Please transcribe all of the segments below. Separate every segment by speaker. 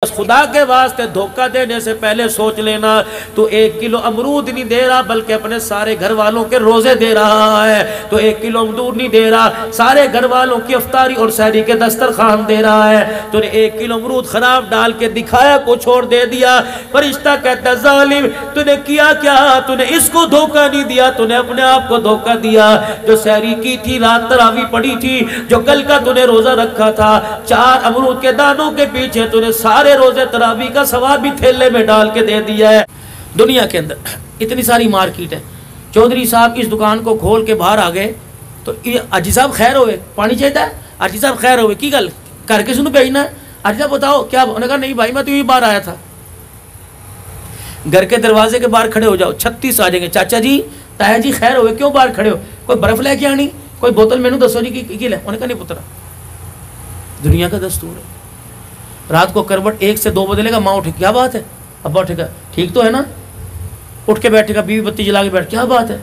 Speaker 1: خدا کے واسطے دھوکہ دینے سے پہلے سوچ لینا تو 1 کلو امرود نہیں دے رہا بلکہ اپنے سارے گھر والوں کے روزے دے رہا ہے. تو 1 کلو امرود نہیں دے رہا، سارے گھر والوں کی افطاری اور سحری کے دسترخوان دے رہا ہے. تو نے 1 کلو امرود خراب ڈال کے دکھایا، کچھ اور دے دیا. فرشتہ کہتا ہے ظالم تو نے کیا کیا؟ تو نے اس کو دھوکہ نہیں دیا، تو نے اپنے آپ کو دھوکہ دیا. جو سحری کی تھی، رات تراویح پڑھی تھی، جو کل کا تو نے روزہ رکھا تھا، 4 امرود کے دانوں کے پیچھے تو نے سارے روزے تراویح کا ثواب بھی تھیلے میں ڈال کے دے دیا ہے. دنیا کے اندر اتنی ساری مارکیٹ ہے. چودھری صاحب اس دکان کو کھول کے باہر آ گئے تو حاجی صاحب خیر ہوئے، پانی چاہتا ہے؟ حاجی صاحب خیر ہوئے کی گل کر کے سنو بھیجنا ہے. حاجی صاحب بتاؤ کیا؟ انہوں نے کہا نہیں بھائی میں تو ہی باہر آیا تھا. گھر کے دروازے کے باہر کھڑے ہو جاؤ، 36 آ جائیں گے. چاچا جی تایا جی خیر ہوئے، کیوں باہر کھڑے ہو؟ کوئی برف لے کے آنی، کوئی بوتل مینو دسو جی کی لے. انہوں نے کہا نہیں پترا، دنیا کا دستور ہے. رات کو کروٹ 1 سے 2 بدلے گا، ماں اٹھے کیا بات ہے، ابا اٹھے گا ٹھیک تو ہے نا، اٹھ کے بیٹھے گا، بیوی بتی جلا کے بیٹھ کیا بات ہے.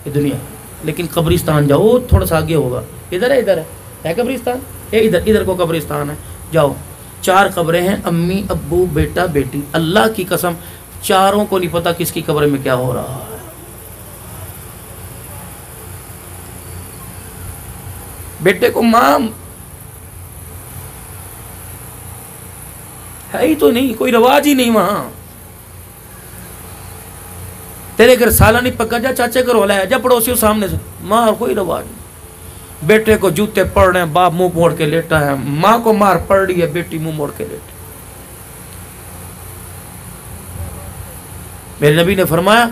Speaker 1: یہ دنیا. لیکن قبرستان جاؤ، تھوڑا سا آگے ہوگا، ادھر ہے قبرستان، ادھر کو قبرستان ہے. جاؤ 4 قبریں ہیں، امی ابو بیٹا بیٹی. اللہ کی قسم چاروں کو نہیں پتا کس کی قبر میں کیا ہو رہا ہے. بیٹے کو ماں ہے ہی تو نہیں، کوئی رواج ہی نہیں وہاں. تیرے گھر سالہ نہیں پکا، جا چاچے گھر ہولا ہے، جا پڑوسیوں سامنے سے. ماں کوئی رواج نہیں. بیٹے کو جوتے پڑ رہے ہیں، باپ منہ موڑ کے لیٹا ہے. ماں کو مار پڑ رہی ہے، بیٹی منہ موڑ کے لیٹی. میرے نبی نے فرمایا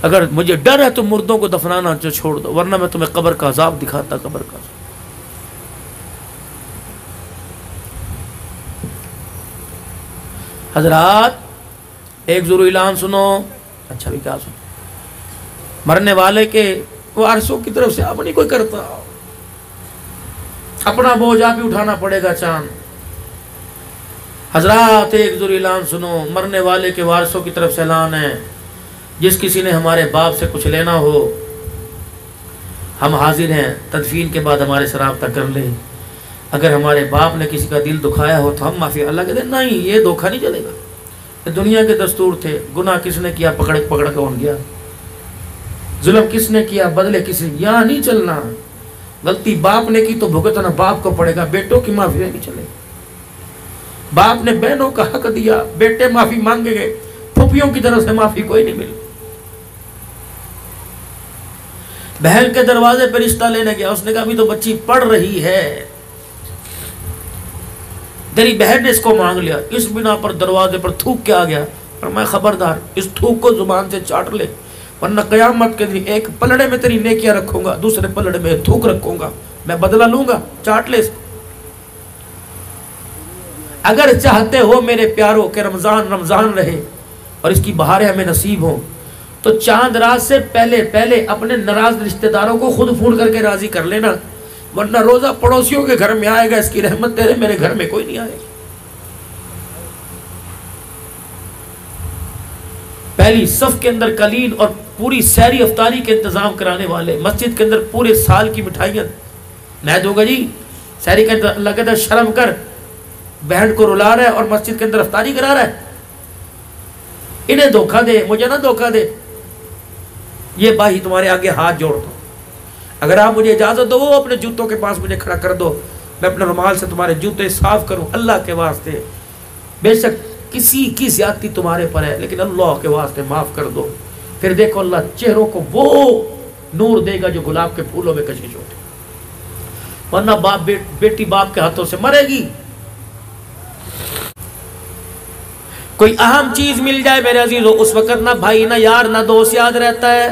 Speaker 1: اگر مجھے ڈر ہے تو مردوں کو دفنانا چھوڑ دو، ورنہ میں تمہیں قبر کا عذاب دکھاتا. قبر کا عذاب. حضرات ایک ضروری اعلان سنو. اچھا بھی کیا سنو؟ مرنے والے کے وارثوں کی طرف سے اب نہیں کوئی کرتا، اپنا بوجھ آپ ہی اٹھانا پڑے گا. چاند حضرات ایک ضروری اعلان سنو. مرنے والے کے وارثوں کی طرف سے اعلان ہے، جس کسی نے ہمارے باپ سے کچھ لینا ہو ہم حاضر ہیں. تدفین کے بعد ہمارے سے رابطہ کر لیں. اگر ہمارے باپ نے کسی کا دل دکھایا ہو تو ہم معافی. اللہ کہتے ہیں نہیں، یہ دھوکہ نہیں چلے گا. یہ دنیا کے دستور تھے. گناہ کس نے کیا، پکڑ کون گیا. ظلم کس نے کیا، بدلے کس نے. یہاں نہیں چلنا. غلطی باپ نے کی تو بھگتنا باپ کو پڑے گا. بیٹوں کی معافی نہیں چلے. باپ نے بہنوں کا حق دیا، بیٹے معافی مانگے گئے، پھوپھیوں کی طرف سے معافی کوئی نہیں ملی. بہن کے دروازے پہ رشتہ لینے گیا، اس نے کہا ابھی تو بچی پڑھ رہی ہے. تیری بہن نے اس کو مانگ لیا، اس بنا پر دروازے پر تھوک کے آ گیا. اور میں خبردار اس تھوک کو زبان سے چاٹ لے، ورنہ قیامت کے دن ایک پلڑے میں تیری نیکیاں رکھوں گا، دوسرے پلڑے میں تھوک رکھوں گا. میں بدلہ لوں گا. چاٹ لے اس کو. اگر چاہتے ہو میرے پیاروں کہ رمضان رہے اور اس کی بہاریں ہمیں نصیب ہوں تو چاند رات سے پہلے اپنے ناراض رشتہ داروں کو خود فون کر کے راضی کر لینا، ورنہ روزہ پڑوسیوں کے گھر میں آئے گا. اس کی رحمت تیرے میرے گھر میں کوئی نہیں آئے گی. پہلی صف کے اندر قلین اور پوری سحری افطاری کے انتظام کرانے والے، مسجد کے اندر پورے سال کی مٹھائیاں میں دوں گا جی. سحری کے اندر اللہ کہتا ہے شرم کر، بہن کو رلا رہا ہے اور مسجد کے اندر افطاری کرا رہا ہے. انہیں دھوکہ دے، مجھے نہ دھوکہ دے. یہ بھائی تمہارے آگے ہاتھ جوڑ دو. اگر آپ مجھے اجازت دو وہ اپنے جوتوں کے پاس مجھے کھڑا کر دو، میں اپنے رومال سے تمہارے جوتے صاف کروں. اللہ کے واسطے بے شک کسی کی زیادتی تمہارے پر ہے، لیکن اللہ کے واسطے معاف کر دو. پھر دیکھو اللہ چہروں کو وہ نور دے گا جو گلاب کے پھولوں میں کشش ہوتے. ورنہ باپ بیٹی باپ کے ہاتھوں سے مرے گی. کوئی اہم چیز مل جائے میرے عزیزو، اس وقت نہ بھائی نہ یار نہ دوست یاد رہتا ہے.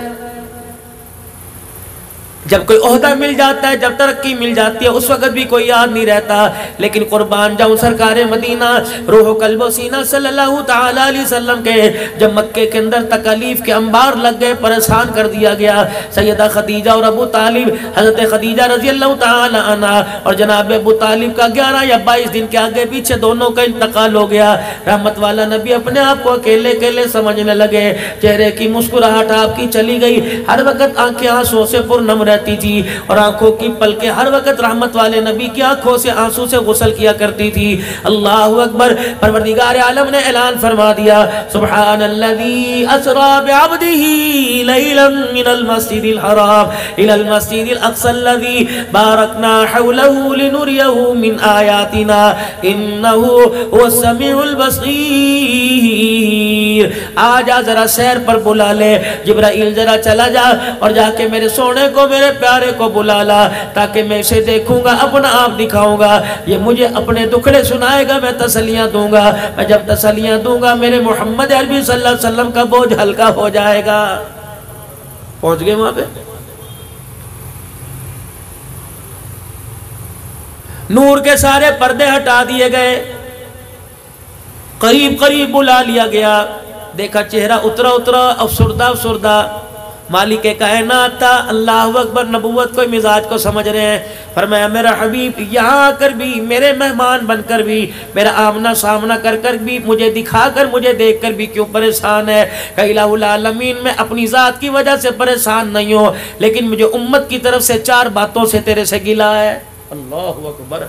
Speaker 1: جب کوئی عہدہ مل جاتا ہے، جب ترقی مل جاتی ہے، اس وقت بھی کوئی یاد نہیں رہتا. لیکن قربان جاؤں سرکار مدینہ روح و قلب و سینہ صلی اللہ تعالیٰ علیہ وسلم کے جب مکے کے اندر تکالیف کے انبار لگ گئے، پریشان کر دیا گیا. سیدہ خدیجہ اور ابو طالب، حضرت خدیجہ رضی اللہ تعالیٰ عنہ اور جناب ابو طالب کا 11 یا 22 دن کے آگے پیچھے دونوں کا انتقال ہو گیا. رحمت والا نبی اپنے آپ کو اکیلے سمجھنے لگے. چہرے کی مسکراہٹ آپ کی چلی گئی. ہر وقت آنکھیں آنسوں سے پرنم رہتی جاتی تھی اور آنکھوں کی پلکیں ہر وقت رحمت والے نبی کی آنکھوں سے آنسو سے غسل کیا کرتی تھی. اللہ اکبر. پروردگار عالم نے اعلان فرما دیا سبحان الذی اسری بعبدہ لیلا من المسجد الحرام الى المسجد الاقصى الذي باركنا حوله لنريه من آیاتنا انه هو السمیع البصیر. آجا ذرا سیر پر بلا لے جبرائیل، ذرا چلا جا اور جا کے میرے سونے کو میرے پیارے کو بلا لا تاکہ میں اسے دیکھوں گا، اپنا آپ دکھاؤں گا، یہ مجھے اپنے دکھڑے سنائے گا، میں تسلیاں دوں گا. میں جب تسلیاں دوں گا میرے محمد عربی صلی اللہ علیہ وسلم کا بوجھ ہلکا ہو جائے گا. پہنچ گئے وہاں پہ. نور کے سارے پردے ہٹا دیے گئے، قریب قریب بلا لیا گیا. دیکھا چہرہ اترا افسردہ افسردہ. مالک کائنات تھا. اللہ اکبر. نبوت کو مزاج کو سمجھ رہے ہیں. فرمایا میرا حبیب یہاں آ کر بھی، میرے مہمان بن کر بھی، میرا آمنا سامنا کر کر بھی، مجھے دکھا کر مجھے دیکھ کر بھی کیوں پریشان ہے؟ کہ الہ العالمین میں اپنی ذات کی وجہ سے پریشان نہیں ہو، لیکن مجھے امت کی طرف سے 4 باتوں سے تیرے سے گلا ہے. اللہ اکبر.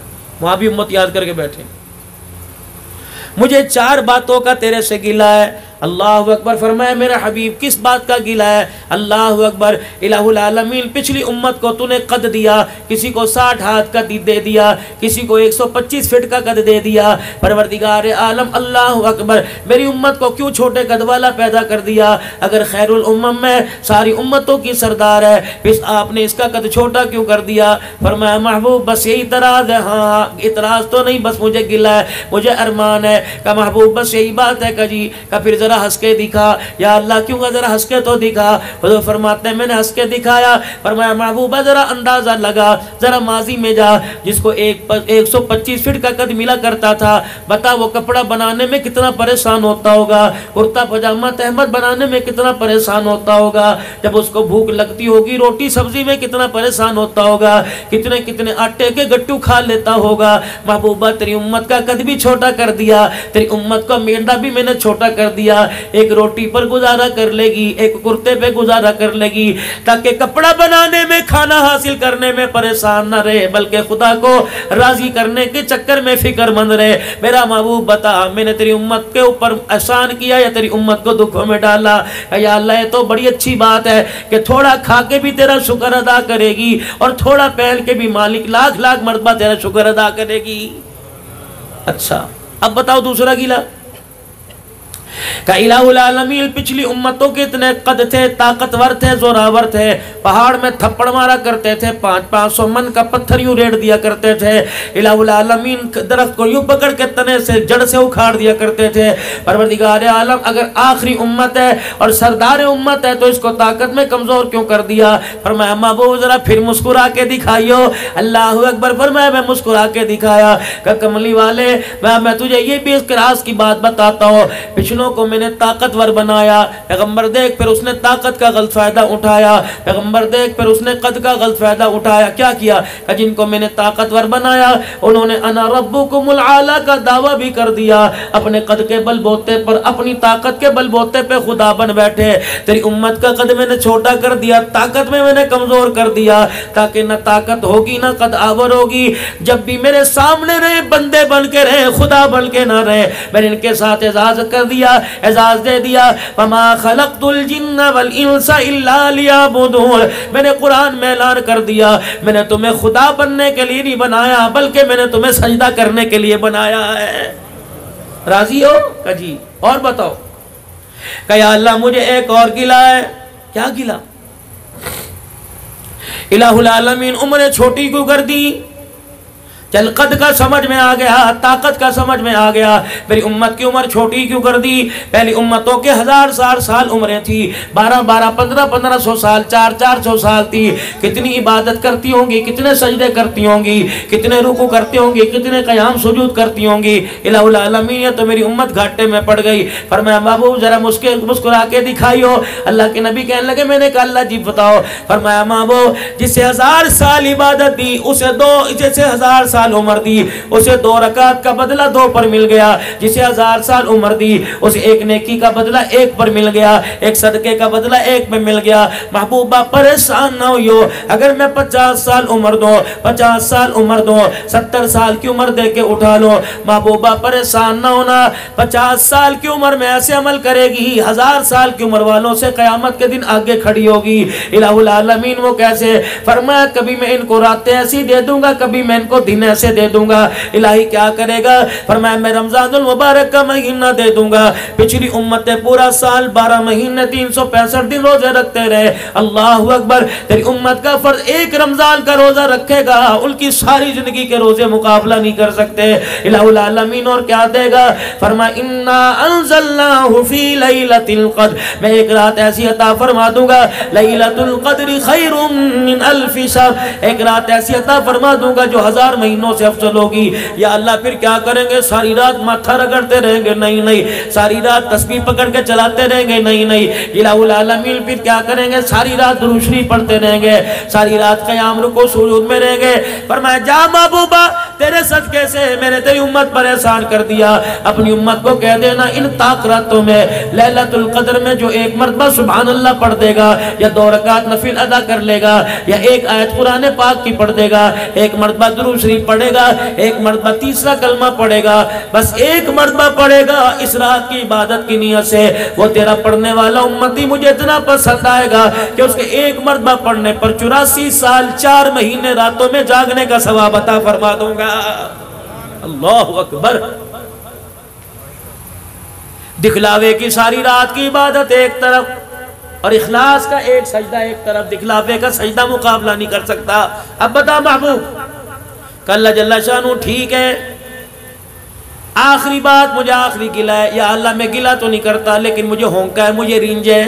Speaker 1: وہاں بھی امت یاد کر کے بیٹھے. مجھے 4 باتوں کا تیرے سے گلا ہے. اللہ اکبر. فرمایا میرا حبیب کس بات کا گلا ہے؟ اللہ اکبر. الہ العالمین پچھلی امت کو تو نے قد دیا، کسی کو 60 ہاتھ کا دے دیا، کسی کو 125 فٹ کا قد دے دیا. پروردگار عالم اللہ اکبر میری امت کو کیوں چھوٹے قد والا پیدا کر دیا؟ اگر خیر الامم میں ساری امتوں کی سردار ہے، پھر آپ نے اس کا قد چھوٹا کیوں کر دیا؟ فرمایا محبوب بس یہی اعتراض ہے. ہاں اعتراض تو نہیں، بس مجھے گلا ہے، مجھے ارمان ہے. کہ محبوب بس یہی بات ہے کہ جی کہ پھر ذرا ہنس کے دکھا. یا اللہ کیوں گا؟ ذرا ہنس کے تو دکھا. حضور فرماتے ہیں میں نے ہنس کے دکھایا. فرمایا محبوبہ ذرا اندازہ لگا، ذرا ماضی میں جا. جس کو 125 فٹ کا قد ملا کرتا تھا، بتا وہ کپڑا بنانے میں کتنا پریشان ہوتا ہوگا، کرتا پجامہ تہمت بنانے میں کتنا پریشان ہوتا ہوگا، جب اس کو بھوک لگتی ہوگی روٹی سبزی میں کتنا پریشان ہوتا ہوگا، کتنے کتنے آٹے کے گٹو کھا لیتا ہوگا. محبوبہ تیری امت کا قد بھی چھوٹا کر دیا، تیری امت کا میڈا بھی میں نے چھوٹا کر دیا. ایک روٹی پر گزارا کر لے گی، ایک کرتے پہ گزارا کر لے گی، تاکہ کپڑا بنانے میں، کھانا حاصل کرنے میں پریشان نہ رہے، بلکہ خدا کو راضی کرنے کے چکر میں فکر مند رہے. میرا محبوب بتا میں نے تیری امت کے اوپر احسان کیا یا تیری امت کو دکھوں میں ڈالا؟ یا اللہ یہ تو بڑی اچھی بات ہے کہ تھوڑا کھا کے بھی تیرا شکر ادا کرے گی اور تھوڑا پہن کے بھی مالک لاکھ لاکھ مرتبہ تیرا شکر ادا کرے گی. اچھا اب بتاؤ دوسرا گیلا. کہ الہ العالمین پچھلی امتوں کے اتنے قد تھے، طاقتور تھے، زوراور تھے، پہاڑ میں تھپڑ مارا کرتے تھے، 500 من کا پتھر یوں ریڑ دیا کرتے تھے. الہ العالمین درخت کو یوں پکڑ کے تنے سے جڑ سے اکھاڑ دیا کرتے تھے. پروردگار عالم اگر آخری امت ہے اور سردار امت ہے تو اس کو طاقت میں کمزور کیوں کر دیا؟ فرمایا محبوب ذرا پھر مسکرا کے دکھائیو. اللہ اکبر. فرمایا میں مسکرا کے دکھایا. کہ کملی والے میں تجھے یہ بھی اس راز کی بات بتاتا ہوں، پچھلوں کو میں نے طاقتور بنایا. پیغمبر دیکھ پھر اس نے طاقت کا غلط فائدہ اٹھایا. پیغمبر دیکھ پھر اس نے قد کا غلط فائدہ اٹھایا. کیا کیا؟ کہ جن کو میں نے طاقتور بنایا انہوں نے انا ربکم العالی کا دعویٰ بھی کر دیا. اپنے قد کے بل بوتے پر، اپنی طاقت کے بل بوتے پہ خدا بن بیٹھے. تیری امت کا قد میں نے چھوٹا کر دیا، طاقت میں نے کمزور کر دیا، تاکہ نہ طاقت ہوگی نہ قد آور ہوگی. جب بھی میرے سامنے رہے بندے بن کے رہے، خدا بن کے نہ رہے. میں نے ان کے ساتھ اعزاز کر دیا، اعزاز دے دیا. وما خلقت الجن والانس الا لیعبدون. میں نے قرآن میں اعلان کر دیا میں نے تمہیں خدا بننے کے لیے نہیں بنایا، بلکہ میں نے تمہیں سجدہ کرنے کے لیے بنایا ہے. راضی ہو؟ کہ جی. اور بتاؤ. کہ یا اللہ مجھے ایک اور گلا ہے. کیا گلا؟ الہ العالمین عمریں چھوٹی کیوں کر دی؟ چل قد کا سمجھ میں آ گیا، طاقت کا سمجھ میں آ گیا، میری امت کی عمر چھوٹی کیوں کر دی؟ پہلی امتوں کے 1000 سال عمریں تھی، 1500 سال، 400 سال تھی. کتنی عبادت کرتی ہوں گی، کتنے سجدے کرتی ہوں گی، کتنے رکوع کرتی ہوں گی، کتنے قیام سجود کرتی ہوں گی. الہ العالمین تو میری امت گھاٹے میں پڑ گئی. فرمایا محبوب ذرا مسکرا کے دکھائیو. اللہ کے نبی کہنے لگے میں نے کہا اللہ جی بتاؤ. فرمایا محبوب جسے 1000 سال عبادت دی اسے جیسے 1000 سال سال عمر دی اسے 2 رکعت کا بدلہ 2 پر مل گیا، جسے 1000 سال عمر دی اسے 1 نیکی کا بدلہ 1 پر مل گیا، 1 صدقے کا بدلہ 1 میں مل گیا۔ محبوبہ پریشان نہ ہوئیو، اگر میں 50 سال عمر دوں، 50 سال عمر دوں، 70 سال کی عمر دے کے اٹھا لو، محبوبہ پریشان نہ ہونا، 50 سال کی عمر میں ایسے عمل کرے گی 1000 سال کی عمر والوں سے قیامت کے دن آگے کھڑی ہوگی۔ الہ العالمین وہ کیسے؟ فرمایا کبھی میں ان کو راتیں ایسی دے دوں گا، کبھی میں ان کو دن ایسے دے دوں گا۔ الہی کیا کرے گا؟ فرمایا میں رمضان المبارک کا مہینہ دے دوں گا، پچھلی امتیں پورا سال 12 مہینے 365 دن روزے رکھتے رہے، اللہ اکبر، تیری امت کا فرض ایک رمضان کا روزہ رکھے گا، ان کی ساری زندگی کے روزے مقابلہ نہیں کر سکتے۔ الہ العالمین اور کیا دے گا؟ فرمایا انا انزلناہ فی لیلۃ القدر، میں ایک رات ایسی عطا فرما دوں گا، لیلۃ القدر خیر من الف شہر، ایک رات ایسی عطا فرما دوں گا جو 1000 مہینوں سے افضل ہوگی۔ یا اللہ پھر کیا کریں گے؟ ساری رات ماتھا رگڑتے رہیں گے؟ نہیں نہیں۔ ساری رات تسبیح پکڑ کے چلاتے رہیں گے؟ نہیں نہیں۔ الہ العالمین پھر کیا کریں گے؟ ساری رات درود شریف پڑھتے رہیں گے، ساری رات قیام رکوع سجود میں رہیں گے۔ فرمایا جا محبوبہ تیرے صدقے سے میں نے تیری امت پر احسان کر دیا، اپنی امت کو کہہ دینا ان طاق راتوں میں لیلۃ القدر میں جو 1 مرتبہ سبحان اللہ پڑھ دے گا، یا 2 رکعت نفل ادا کر لے گا، یا 1 آیت قرآن پاک کی پڑھ دے گا، 1 مرتبہ درود شریف پڑھے گا، 1 مرتبہ تیسرا کلمہ پڑھے گا، بس 1 مرتبہ پڑھے گا اس رات کی عبادت کی نیت سے، وہ تیرا پڑھنے والا امتی مجھے اتنا پسند آئے گا کہ اس کے 1 مرتبہ پڑھنے پر 84 سال 4 مہینے راتوں میں جاگنے کا ثواب عطا فرما دوں گا۔ اللہ اکبر۔ دکھلاوے کی ساری رات کی عبادت ایک طرف اور اخلاص کا ایک سجدہ ایک طرف، دکھلاوے کا سجدہ مقابلہ نہیں کر سکتا۔ اب بتا محبوب، کہ اللہ جل شانہ ٹھیک ہے، آخری بات مجھے آخری گلہ ہے، یا اللہ میں گلہ تو نہیں کرتا لیکن مجھے ہونکا ہے، مجھے رینج ہے۔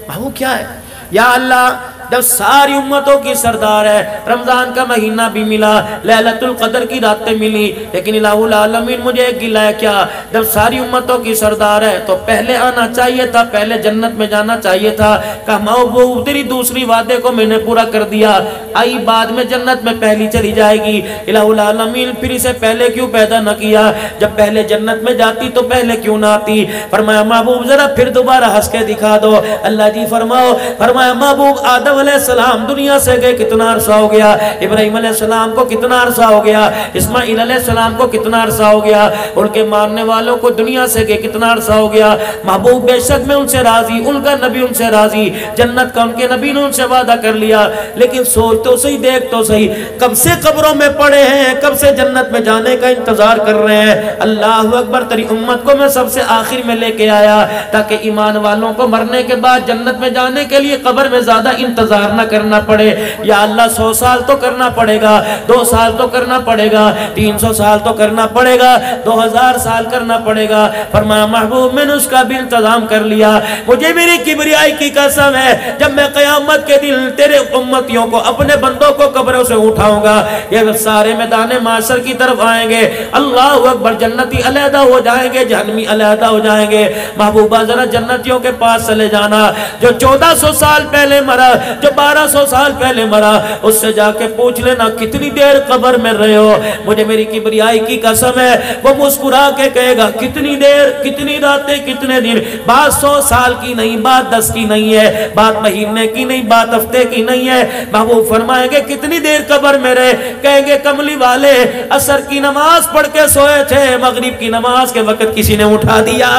Speaker 1: محبوب کیا ہے؟ یا اللہ جب ساری امتوں کی سردار ہے، رمضان کا مہینہ بھی ملا، لیلۃ القدر کی راتیں ملی، لیکن الہ العالمین مجھے ایک گلہ ہے، کیا؟ جب ساری امتوں کی سردار ہے تو پہلے آنا چاہیے تھا، پہلے جنت میں جانا چاہیے تھا۔ کہا محبوب تیری دوسری وعدے کو میں نے پورا کر دیا، آئی بعد میں جنت میں پہلی چلی جائے گی۔ الہ العالمین پھر اسے پہلے کیوں پیدا نہ کیا؟ جب پہلے جنت میں جاتی تو پہلے کیوں نہ آتی؟ فرمایا محبوب ذرا پھر دوبارہ ہنس کے دکھا دو۔ اللہ جی فرماؤ۔ فرمایا محبوب آدم علیہ السلام دنیا سے گئے کتنا عرصہ ہو گیا؟ ابراہیم علیہ السلام کو کتنا عرصہ ہو گیا؟ اسماعیل علیہ السلام کو کتنا عرصہ ہو گیا؟ ان کے ماننے والوں کو دنیا سے گئے کتنا عرصہ ہو گیا؟ محبوب بے شک میں ان سے راضی، ان کا نبی ان سے راضی، جنت کا ان کے نبی نے ان سے وعدہ کر لیا، لیکن سوچ تو صحیح، دیکھ تو صحیح، کب سے قبروں میں پڑے ہیں، کب سے جنت میں جانے کا انتظار کر رہے ہیں۔ اللہ اکبر، تیری امت کو میں سب سے آخر میں لے کے آیا تاکہ ایمان والوں کو مرنے کے بعد جنت میں جانے کے لیے قبر میں زیادہ انتظار نہ کرنا پڑے۔ یا اللہ 100 سال تو کرنا پڑے گا، 2 سال تو کرنا پڑے گا، 300 سال تو کرنا پڑے گا، 2000 سال کرنا پڑے گا۔ فرمایا محبوب میں نے اس کا بھی انتظام کر لیا، مجھے میری کبریائی کی قسم ہے جب میں قیامت کے دن تیرے امتیوں کو، اپنے بندوں کو قبروں سے اٹھاؤں گا، یہ سارے میدان معاشر کی طرف آئیں گے، اللہ اکبر، جنتی علیحدہ ہو جائیں گے، جہنمی علیحدہ ہو جائیں گے۔ محبوبہ ذرا جنتیوں کے پاس چلے جانا، جو 1400 سال پہلے مرا، جو 1200 سال پہلے مرا، اس سے جا کے پوچھ لینا کتنی دیر قبر میں رہے ہو؟ مجھے میری کبریائی کی قسم ہے وہ مسکرا کے کہے گا کتنی دیر، کتنی راتیں، کتنے دن، بات 100 سال کی نہیں، بات 10 کی نہیں ہے، بات مہینے کی نہیں، بات ہفتے کی نہیں ہے۔ محبوب فرمائیں گے کتنی دیر قبر میں رہے؟ کہیں گے کملی والے عصر کی نماز پڑھ کے سوئے تھے، مغرب کی نماز کے وقت کسی نے اٹھا دیا۔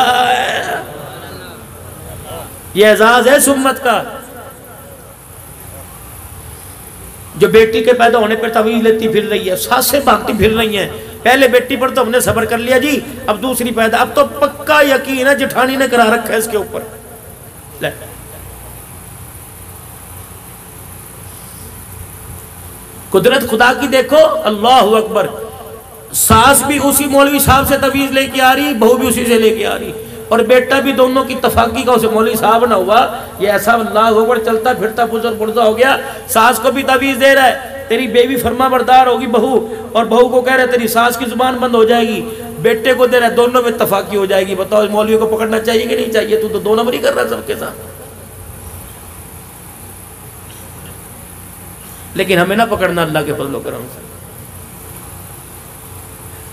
Speaker 1: یہ اعزاز ہے سمت کا، جو بیٹی کے پیدا ہونے پر تعویذ لیتی پھر رہی ہے، سانسیں باندھتی پھر رہی ہیں، پہلے بیٹی پر تو ہم نے صبر کر لیا جی، اب دوسری پیدا، اب تو پکا یقین ہے جٹھانی نے کرا رکھا ہے اس کے اوپر۔ لے قدرت خدا کی دیکھو، اللہ اکبر، ساس بھی اسی مولوی صاحب سے تعویذ لے کے آ رہی، بہو بھی اسی سے لے کے آ رہی، اور بیٹا بھی دونوں کی اتفاقی کا اسے مولوی صاحب نہ ہوا، یہ ایسا اللہ اکبر چلتا پھرتا بزرگ بردہ ہو گیا۔ ساس کو بھی تعویذ دے رہا ہے، تیری بیوی فرما بردار ہوگی بہو، اور بہو کو کہہ رہے تیری ساس کی زبان بند ہو جائے گی، بیٹے کو دے رہا ہے دونوں میں اتفاقی ہو جائے گی۔ بتاؤ مولوی کو پکڑنا چاہیے کہ نہیں چاہیے؟ تو 2 نمبر ہی کر رہا ہے سب کے ساتھ۔ لیکن ہمیں نہ پکڑنا اللہ کے فضل و کرم سے۔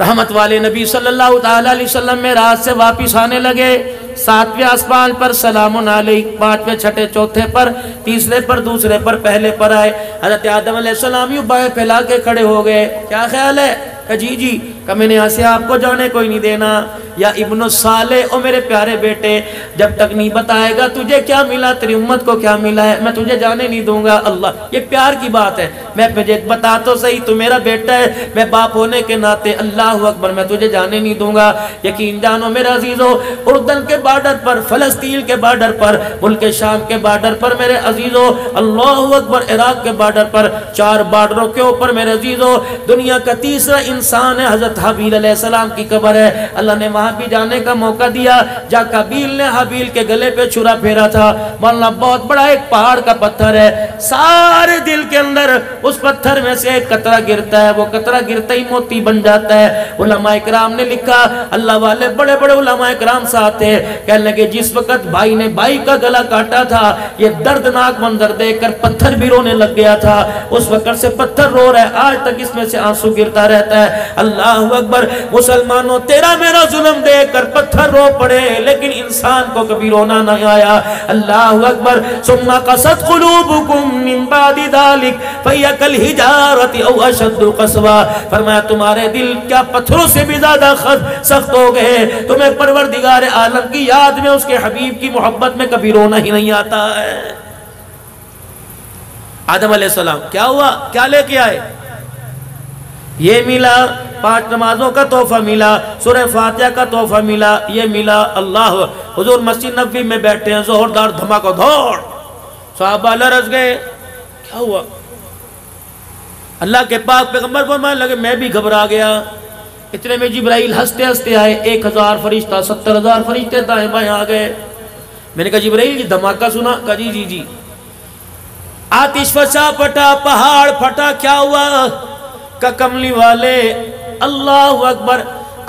Speaker 1: رحمت والے نبی صلی اللہ تعالیٰ علیہ وسلم میں رات سے واپس آنے لگے، 7ویں آسمان پر سلام علیک، 5ویں چھٹے چوتھے پر، تیسرے پر دوسرے پر پہلے پر آئے۔ حضرت آدم علیہ السلام یوں بائیں پھیلا کے کھڑے ہو گئے، کیا خیال ہے؟ کہ جی جی، کہ میں نے یہاں سے آپ کو جانے کوئی نہیں دینا۔ یا ابن الصالح، او میرے پیارے بیٹے، جب تک نہیں بتائے گا تجھے کیا ملا، تیری امت کو کیا ملا ہے، میں تجھے جانے نہیں دوں گا۔ اللہ، یہ پیار کی بات ہے، میں مجھے بتا تو صحیح، تو میرا بیٹا ہے، میں باپ ہونے کے ناطے، اللہ اکبر، میں تجھے جانے نہیں دوں گا۔ یقین جانو میرے عزیزو، اردن کے بارڈر پر، فلسطین کے بارڈر پر، ملک شام کے بارڈر پر میرے عزیزو، اللہ اکبر، عراق کے بارڈر پر، 4 بارڈروں کے اوپر میرے عزیزو، دنیا کا تیسرا انسان ہے حضرت حابیل علیہ السلام کی قبر ہے۔ اللہ نے وہاں بھی جانے کا موقع دیا، جا قابیل نے حابیل کے گلے پہ چھرا پھیرا تھا۔ مولانا بہت بڑا ایک پہاڑ کا پتھر ہے، سارے دل کے اندر اس پتھر میں سے ایک قطرہ گرتا ہے، وہ قطرہ گرتا ہی موتی بن جاتا ہے۔ علماء کرام نے لکھا، اللہ والے بڑے بڑے علماء کرام ساتھ تھے، کہنے لگے جس وقت بھائی نے بھائی کا گلا کاٹا تھا، یہ دردناک منظر دیکھ کر پتھر بھی رونے لگ گیا تھا۔ اس وقت سے پتھر رو رہا ہے، آج تک اس میں سے آنسو گرتا رہتا ہے۔ اللہ اکبر، مسلمانوں، تیرا میرا ظلم دیکھ کر پتھر رو پڑے، لیکن انسان کو کبھی رونا نہ آیا۔ اللہ اکبر، ثم قست قلوبکم من بعد ذلک فہی کالحجارۃ او اشد قسوا، فرمایا تمہارے دل کیا پتھروں سے بھی زیادہ سخت ہو گئے، تمہیں پروردگار عالم کی یاد میں، اس کے حبیب کی محبت میں کبھی رونا ہی نہیں آتا ہے۔ آدم علیہ السلام کیا ہوا، کیا لے کے آئے؟ یہ ملا، 5 نمازوں کا تحفہ ملا، سورہ فاتحہ کا تحفہ ملا، یہ ملا۔ اللہ، حضور مسجد نبوی میں بیٹھے ہیں، زوردار دھماکہ دھوڑ، صحابہ لرز گئے، کیا ہوا؟ اللہ کے پاک پیغمبر فرمانے لگے میں بھی گھبرا گیا۔ اتنے میں جبرائیل ہنستے ہنستے آئے، 1000 فرشتہ، 70,000 فرشتے دائیں بائیں آ گئے۔ میں نے کہا جبرائیل جی دھماکہ سنا؟ کہا جی جی جی، آتش فشا پھٹا، پہاڑ پھٹا، کیا ہوا؟ کہ کملی والے، اللہ اکبر،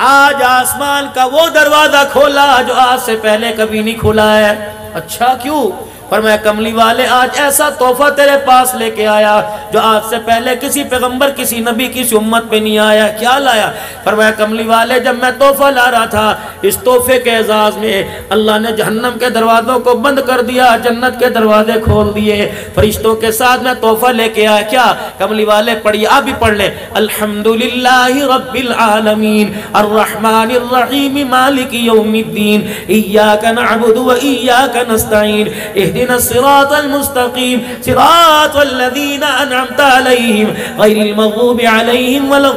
Speaker 1: آج آسمان کا وہ دروازہ کھولا جو آج سے پہلے کبھی نہیں کھولا ہے۔ اچھا کیوں؟ فرمایا کملی والے آج ایسا تحفہ تیرے پاس لے کے آیا جو آج سے پہلے کسی پیغمبر، کسی نبی، کسی امت پہ نہیں آیا۔ کیا لایا؟ فرمایا کملی والے جب میں تحفہ لا رہا تھا، اس تحفے کے اعزاز میں اللہ نے جہنم کے دروازوں کو بند کر دیا، جنت کے دروازے کھول دیے، فرشتوں کے ساتھ میں تحفہ لے کے آیا۔ کیا؟ کملی والے پڑھیے، آپ بھی پڑھ لیں، الحمدللہ رب العالمین الرحمن الرحیم مالک یوم الدین ایاک نعبد و ایاک نستعین اہدنا الصراط المستقیم صراط الذین انعمت علیہم غیر المغضوب علیہم ولا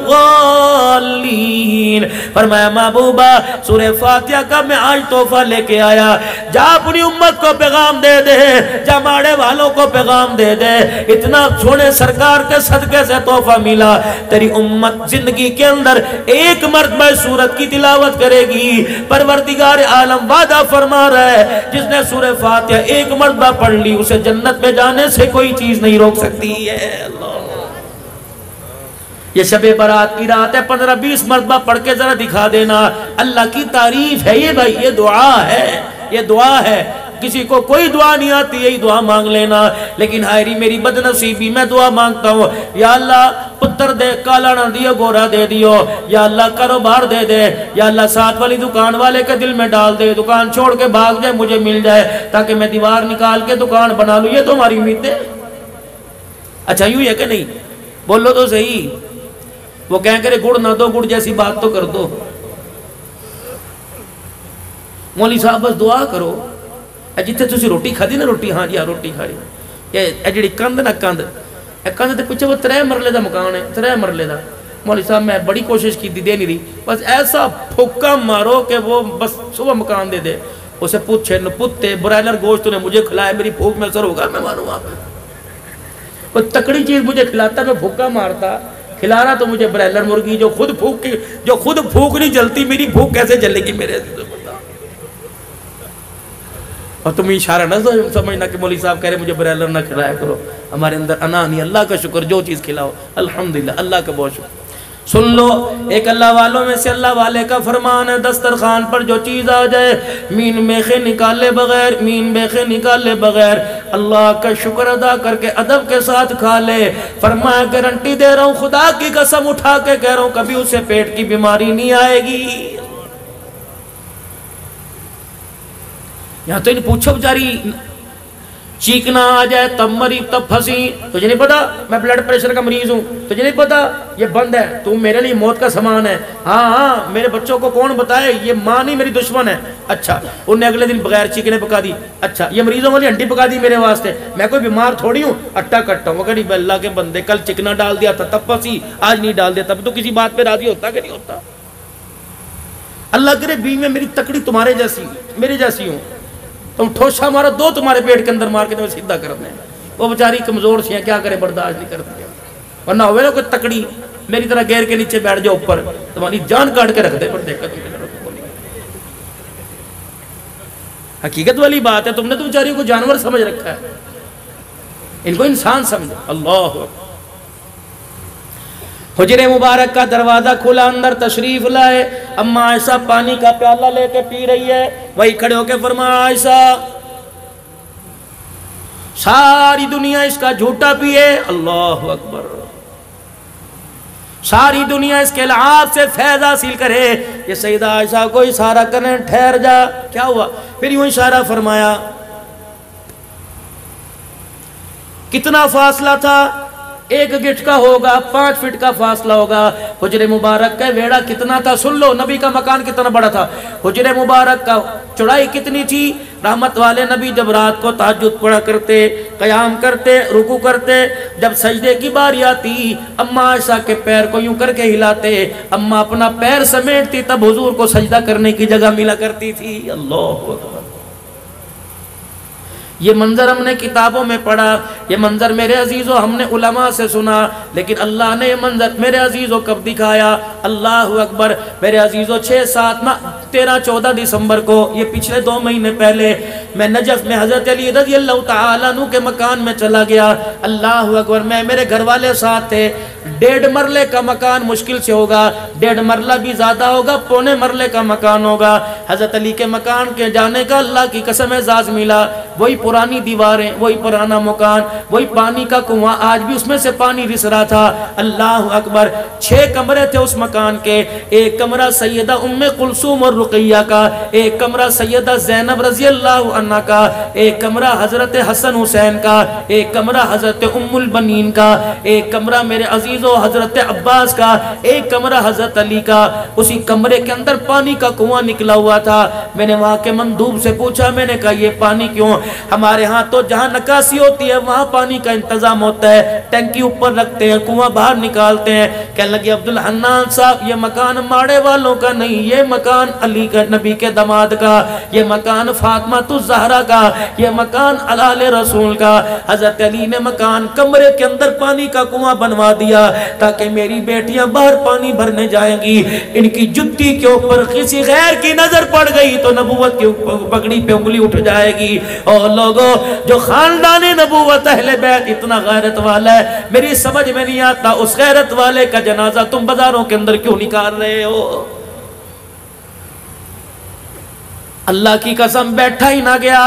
Speaker 1: الضالین۔ فرمایا محبوبہ سورہ فاتحہ کا میں آج تحفہ لے کے آیا، جا اپنی امت کو پیغام دے دے، جا ماڑے والوں کو پیغام دے دے، اتنا سونے سرکار کے صدقے سے تحفہ ملا، تیری امت زندگی کے اندر ایک مرتبہ سورت کی تلاوت کرے گی۔ پروردگار عالم وعدہ فرما رہا ہے، جس نے سورہ فاتحہ ایک مرتبہ پڑھ لی، اسے جنت میں جانے سے کوئی چیز نہیں روک سکتی ہے۔ اللہ، یہ شب برات کی رات ہے، 15-20 مرتبہ پڑھ کے ذرا دکھا دینا، اللہ کی تعریف ہے یہ بھائی، یہ دعا ہے، یہ دعا ہے۔ کسی کو کوئی دعا نہیں آتی، یہی دعا مانگ لینا، لیکن ہائری میری بدنصیبی، میں دعا مانگتا ہوں یا اللہ پتر دے، کالا نہ دیو گورا دے دیو، یا اللہ کاروبار دے دے، یا اللہ ساتھ والی دکان والے کے دل میں ڈال دے، دکان چھوڑ کے بھاگ جائے، مجھے مل جائے تاکہ میں دیوار نکال کے دکان بنا لوں، یہ تو ہماری امید ہے۔ اچھا یوں ہے کہ نہیں؟ بولو تو صحیح، وہ کہیں کرے گڑ نہ دو، گڑ جیسی بات تو کر دو۔ مولوی صاحب بس دعا کرو، جتھے تسی روٹی کھادی نا، روٹی ہاں جی ہاں روٹی کھا رہی، یہ جڑی کند نا کند، کند تے پیچھے وہ 3 مرلے دا مکان ہے، 3 مرلے دا۔ مولوی صاحب میں بڑی کوشش کی دے نہیں رہی، بس ایسا پھکا مارو کہ وہ بس صبح مکان دے دے۔ اسے پوچھے نپتے برائلر گوشت نے مجھے کھلایا، میری بھوک میں اثر ہوگا، میں مانوں آپ کوئی تکڑی چیز مجھے کھلاتا، میں بھوکا مارتا، کھلا رہا تو مجھے برائلر مرغی جو خود بھوک نہیں جلتی، میری بھوک کیسے جلے گی میرے؟ اور تم اشارہ نہ سمجھنا کہ مولوی صاحب کہہ رہے مجھے برائلر نہ کھلایا کرو، ہمارے اندر انا نہیں، اللہ کا شکر، جو چیز کھلاؤ الحمدللہ، اللہ کا بہت شکر۔ سن لو، ایک اللہ والوں میں سے اللہ والے کا فرمان ہے، دسترخوان پر جو چیز آ جائے، مین میخے نکالے بغیر، اللہ کا شکر ادا کر کے ادب کے ساتھ کھا لے۔ فرمایا گارنٹی دے رہا ہوں، خدا کی قسم اٹھا کے کہہ رہا ہوں، کبھی اسے پیٹ کی بیماری نہیں آئے گی۔ یہاں تو ان پوچھو بیچاری چیخنا آ جائے تب مری تب پھنسی، تجھے نہیں پتا میں بلڈ پریشر کا مریض ہوں، تجھے نہیں پتا یہ بند ہے، تو میرے لیے موت کا سامان ہے۔ ہاں میرے بچوں کو کون بتائے یہ ماں نہیں میری دشمن ہے۔ اچھا انہیں اگلے دن بغیر چیکنے پکا دی، اچھا یہ مریضوں والی ہنڈی پکا دی میرے واسطے، میں کوئی بیمار تھوڑی ہوں، اٹا کٹا ہوں۔ مگر اللہ کے بندے کل چکنا ڈال دیا تھا تب پھنسی، آج نہیں ڈال دیا تب تو کسی بات پہ راضی ہوتا کہ نہیں ہوتا؟ اللہ کرے بیوی میں میری تکڑی تمہارے جیسی میرے جیسی ہوں، تم ٹھوشا مارو دو تمہارے پیٹ کے اندر مار کے تمہیں سیدھا کر دیں۔ وہ بیچاری کمزور سی ہیں، کیا کرے، برداشت نہیں کرتی ہے، ورنہ ہوئے نا کوئی تکڑی میری طرح گیر کے نیچے بیٹھ جاؤ اوپر، تمہاری جان کاٹ کے رکھ دے۔ پر دیکھا تم حقیقت والی بات ہے، تم نے تو بیچاریوں کو جانور سمجھ رکھا ہے، ان کو انسان سمجھو۔ اللہ حجر مبارک کا دروازہ کھلا، اندر تشریف لائے، اما عائشہ پانی کا پیالہ لے کے پی رہی ہے، وہی کھڑے ہو کے فرمایا عائشہ ساری دنیا اس کا جھوٹا پیے، اللہ اکبر، ساری دنیا اس کے لعاب سے فیض حاصل کرے، یہ سیدہ عائشہ کو اشارہ کرنے ٹھہر جا۔ کیا ہوا؟ پھر یوں اشارہ فرمایا، کتنا فاصلہ تھا؟ 1 گٹھ کا ہوگا، 5 فٹ کا فاصلہ ہوگا۔ حجر مبارک کا ویڑا کتنا تھا؟ سن لو نبی کا مکان کتنا بڑا تھا۔ حجر مبارک کا چوڑائی کتنی تھی؟ رحمت والے نبی جب رات کو تہجد پڑھا کرتے، قیام کرتے، رکوع کرتے، جب سجدے کی باری آتی اما عائشہ کے پیر کو یوں کر کے ہلاتے، اما اپنا پیر سمیٹتی، تب حضور کو سجدہ کرنے کی جگہ ملا کرتی تھی۔ اللہ اکبر، یہ منظر ہم نے کتابوں میں پڑھا، یہ منظر میرے عزیزوں ہم نے علماء سے سنا، لیکن اللہ نے یہ منظر میرے عزیزوں کب دکھایا؟ اللہ اکبر میرے عزیزوں 13-14 دسمبر کو، یہ پچھلے 2 مہینے پہلے، میں نجف میں حضرت علی رضی اللہ تعالیٰ عنہ کے مکان میں چلا گیا۔ اللہ اکبر، میں میرے گھر والے ساتھ تھے۔ 1.5 مرلے کا مکان مشکل سے ہوگا، 1.5 مرلہ بھی زیادہ ہوگا، 1.25 مرلے کا مکان ہوگا۔ حضرت علی کے مکان کے جانے کا اللہ کی قسم اعزاز ملا، وہی پرانی دیواریں، وہی پرانا مکان، وہی پانی کا کنواں، آج بھی اس میں سے پانی رس رہا تھا۔ اللہ اکبر، 6 کمرے تھے اس مکان کے، ایک کمرہ سیدہ ام کلثوم اور رقیہ کا، ایک کمرہ سیدہ زینب رضی اللہ عنہ کا، ایک کمرہ حضرت حسن حسین کا، ایک کمرہ حضرت ام البنین کا، ایک کمرہ میرے عزیزو حضرت عباس کا، ایک کمرہ حضرت علی کا۔ اسی کمرے کے اندر پانی کا کنواں نکلا ہوا تھا۔ میں نے وہاں کے مندوب سے پوچھا، میں نے کہا یہ پانی کیوں؟ ہمارے ہاں تو جہاں نکاسی ہوتی ہے وہاں پانی کا انتظام ہوتا ہے، ٹینکی اوپر رکھتے ہیں، کنواں باہر نکالتے ہیں۔ کہنے لگے عبدالحنان صاحب یہ مکان ماڑے والوں کا نہیں، یہ مکان علی کا، نبی کے داماد کا، یہ مکان فاطمہ الزہرا کا، یہ مکان آل رسول کا۔ حضرت علی نے مکان کمرے کے اندر پانی کا کنواں بنوا دیا تاکہ میری بیٹیاں باہر پانی بھرنے جائیں گی، ان کی جتی کے اوپر کسی غیر کی نظر پڑ گئی تو نبوت کی پگڑی پہ انگلی اٹھ جائے گی۔ اور لوگوں جو خاندان نبوت اہل بیت اتنا غیرت والا ہے، میری سمجھ میں نہیں آتا اس غیرت والے کا جنازہ تم بازاروں کے اندر کیوں نکال رہے ہو؟ اللہ کی قسم بیٹھا ہی نہ گیا،